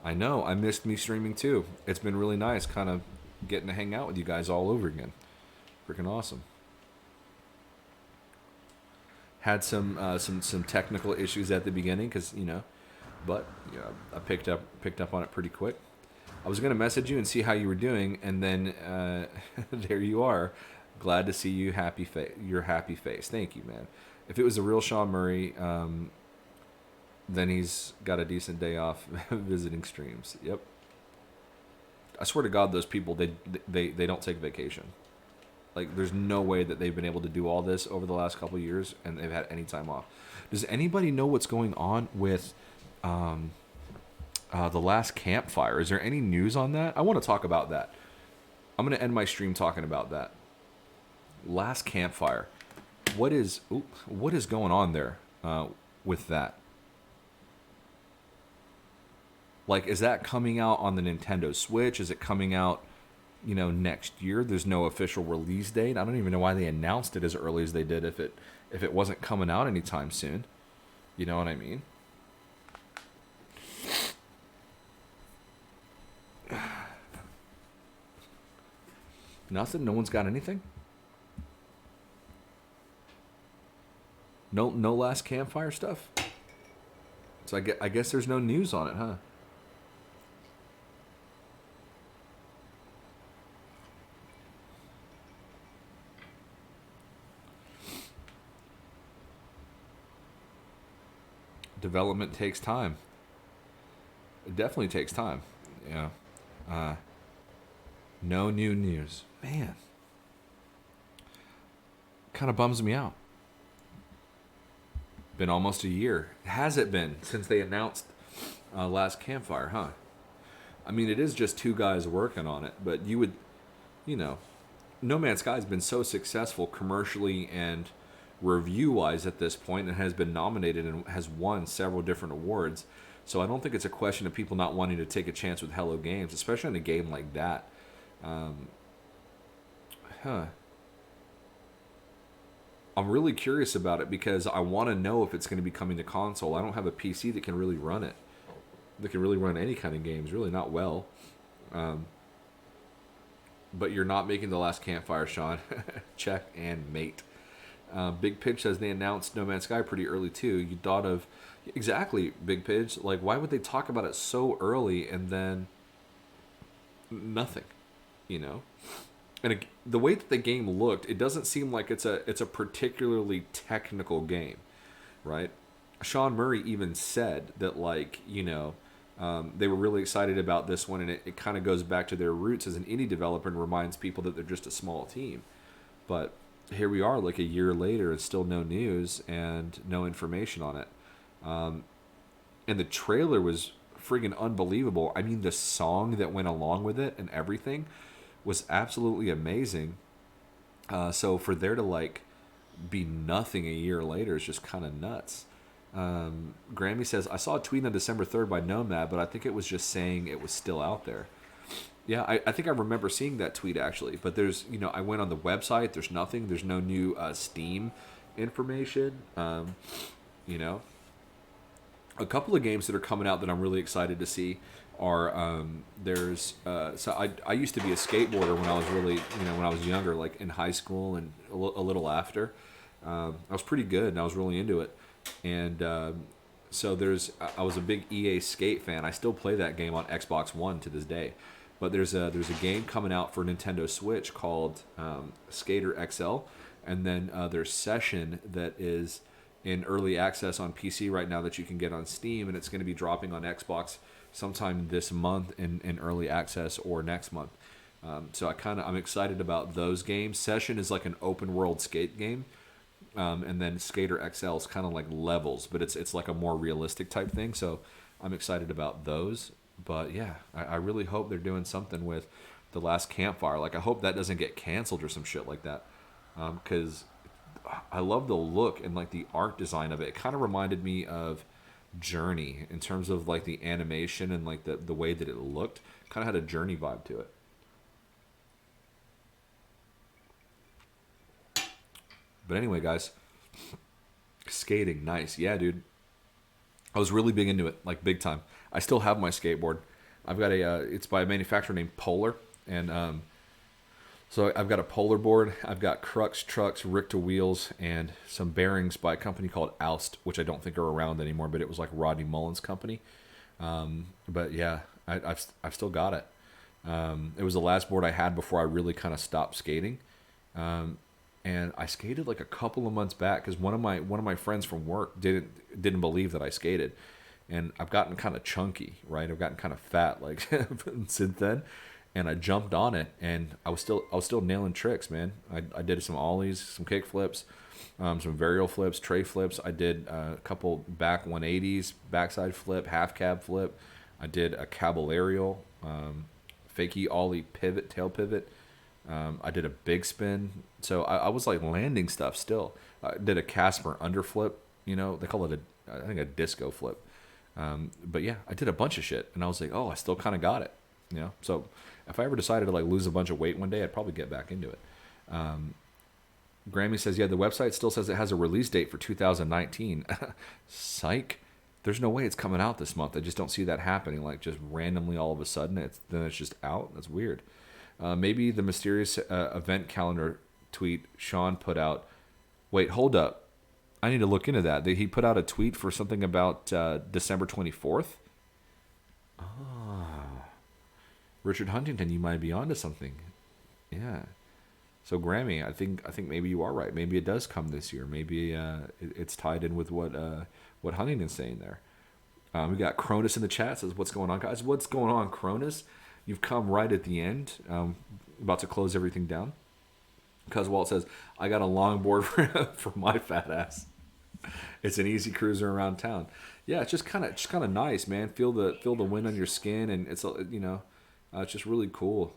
I know, I missed me streaming too. It's been really nice kind of getting to hang out with you guys all over again. Freaking awesome. Had some technical issues at the beginning because, you know, but you know, I picked up on it pretty quick. I was going to message you and see how you were doing, and then there you are. Glad to see you your happy face. Thank you, man. If it was the real Sean Murray, then he's got a decent day off visiting streams. Yep. I swear to God, those people, they don't take vacation. Like, there's no way that they've been able to do all this over the last couple of years and they've had any time off. Does anybody know what's going on with the last campfire? Is there any news on that? I want to talk about that. I'm going to end my stream talking about that. Last campfire. What is going on there with that? Like, is that coming out on the Nintendo Switch? Is it coming out, you know, next year? There's no official release date. I don't even know why they announced it as early as they did if it wasn't coming out anytime soon. You know what I mean? Nothing? No one's got anything? No last campfire stuff? So I guess there's no news on it, huh? Development takes time. It definitely takes time. Yeah. No new news. Man. Kind of bums me out. Been almost a year. Has it been since they announced last campfire, huh? I mean, it is just two guys working on it, but you would, you know, No Man's Sky has been so successful commercially and review-wise at this point, and has been nominated and has won several different awards. So I don't think it's a question of people not wanting to take a chance with Hello Games, especially in a game like that. Huh. I'm really curious about it because I want to know if it's going to be coming to console. I don't have a PC that can really run it. That can really run any kind of games, really not well. But you're not making the last campfire, Sean. Check and mate. Big Pitch says they announced No Man's Sky pretty early too. You thought of exactly Big Pitch. Like, why would they talk about it so early and then nothing? You know. And the way that the game looked, it doesn't seem like it's a particularly technical game, right? Sean Murray even said that, like, you know, they were really excited about this one, and it kind of goes back to their roots as an indie developer and reminds people that they're just a small team. But here we are, like a year later, and still no news and no information on it. And the trailer was friggin' unbelievable. I mean, the song that went along with it and everything was absolutely amazing. So for there to like be nothing a year later is just kind of nuts. Grammy says, I saw a tweet on December 3rd by Nomad, but I think it was just saying it was still out there. Yeah, I think I remember seeing that tweet actually, but there's, you know, I went on the website, there's nothing, there's no new Steam information. You know, a couple of games that are coming out that I'm really excited to see are so I used to be a skateboarder when I was really, you know, when I was younger, like in high school and a little after. I was pretty good and I was really into it. And so I was a big EA Skate fan. I still play that game on Xbox One to this day. But there's a game coming out for Nintendo Switch called Skater XL, and then there's Session that is in early access on PC right now that you can get on Steam, and it's going to be dropping on Xbox sometime this month in early access or next month. So I'm excited about those games. Session is like an open world skate game, and then Skater XL is kind of like levels, but it's like a more realistic type thing. So I'm excited about those. But yeah, I really hope they're doing something with The Last Campfire. Like, I hope that doesn't get canceled or some shit like that. Because I love the look and like the art design of it. It kind of reminded me of Journey in terms of like the animation and like the way that it looked. Kind of had a Journey vibe to it. But anyway, guys, skating, nice. Yeah, dude. I was really big into it, like big time. I still have my skateboard. I've got it's by a manufacturer named Polar, and so I've got a Polar board. I've got Crux trucks, Richter wheels, and some bearings by a company called Oust, which I don't think are around anymore, but it was like Rodney Mullen's company. But yeah, I've still got it. It was the last board I had before I really kind of stopped skating. And I skated like a couple of months back because one of my friends from work didn't believe that I skated, and I've gotten kind of chunky, right? I've gotten kind of fat like since then, and I jumped on it, and I was still nailing tricks, man. I did some ollies, some kick flips, some varial flips, tray flips. I did a couple back 180s, backside flip, half cab flip. I did a caballerial, fakie ollie pivot, tail pivot. I did a big spin. So I was like landing stuff still. I did a Casper underflip. You know, they call it I think a disco flip. But yeah, I did a bunch of shit. And I was like, oh, I still kind of got it. You know, so if I ever decided to like lose a bunch of weight one day, I'd probably get back into it. Grammy says, yeah, the website still says it has a release date for 2019. Psych. There's no way it's coming out this month. I just don't see that happening. Like just randomly all of a sudden, then it's just out. That's weird. Maybe the mysterious event calendar tweet Sean put out. Wait, hold up. I need to look into that. He put out a tweet for something about December 24th. Ah, Richard Huntington, you might be onto something. Yeah. So Grammy, I think maybe you are right. Maybe it does come this year. Maybe it's tied in with what Huntington's saying there. We got Cronus in the chat says, "What's going on, guys? What's going on, Cronus? You've come right at the end. About to close everything down." Because Walt says, "I got a longboard for my fat ass." It's an easy cruiser around town. Yeah, it's just kind of nice, man. Feel the wind on your skin, and it's just really cool.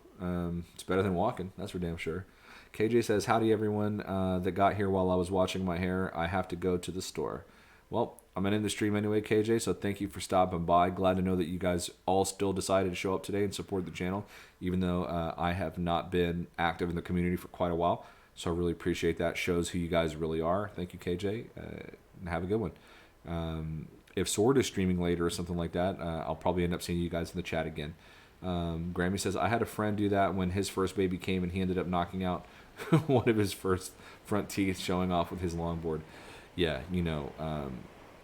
It's better than walking, that's for damn sure. KJ says, "Howdy everyone that got here while I was washing my hair. I have to go to the store." Well, I'm in the stream anyway, KJ. So thank you for stopping by. Glad to know that you guys all still decided to show up today and support the channel, even though I have not been active in the community for quite a while. So I really appreciate that. Shows who you guys really are. Thank you, KJ. And have a good one. If Sword is streaming later or something like that, I'll probably end up seeing you guys in the chat again. Grammy says, I had a friend do that when his first baby came and he ended up knocking out one of his first front teeth showing off with his longboard. Yeah,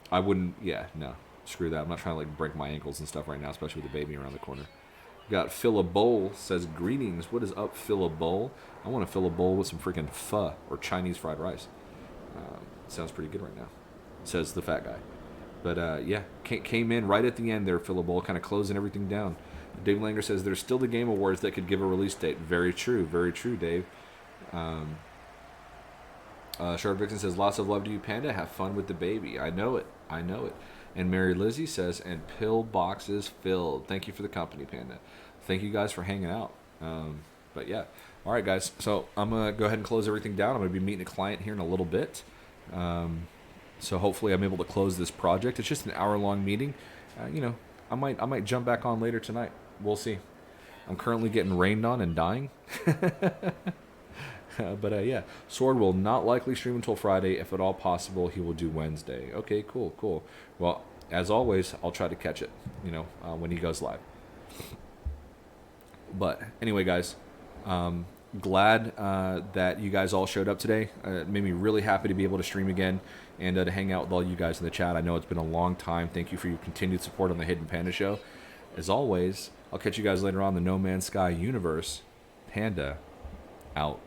I wouldn't, no, screw that. I'm not trying to like break my ankles and stuff right now, especially with the baby around the corner. Got Fill a Bowl says, greetings. What is up, Fill a Bowl? I want to fill a bowl with some freaking pho or Chinese fried rice. Sounds pretty good right now, says the fat guy. But yeah, came in right at the end there, Fill a Bowl, kind of closing everything down. Dave Langer says, there's still the Game Awards that could give a release date. Very true, Dave. Sharp Vixen says, lots of love to you, Panda. Have fun with the baby. I know it. And Mary Lizzie says, and pill boxes filled. Thank you for the company, Panda. Thank you guys for hanging out. But yeah. All right, guys. So I'm going to go ahead and close everything down. I'm going to be meeting a client here in a little bit. So hopefully I'm able to close this project. It's just an hour-long meeting. I might jump back on later tonight. We'll see. I'm currently getting rained on and dying. But yeah, Sword will not likely stream until Friday. If at all possible, he will do Wednesday. Okay, cool. Well, as always, I'll try to catch it, when he goes live. But anyway, guys, glad that you guys all showed up today. It made me really happy to be able to stream again and to hang out with all you guys in the chat. I know it's been a long time. Thank you for your continued support on the Hidden Panda Show. As always, I'll catch you guys later on in the No Man's Sky universe. Panda out.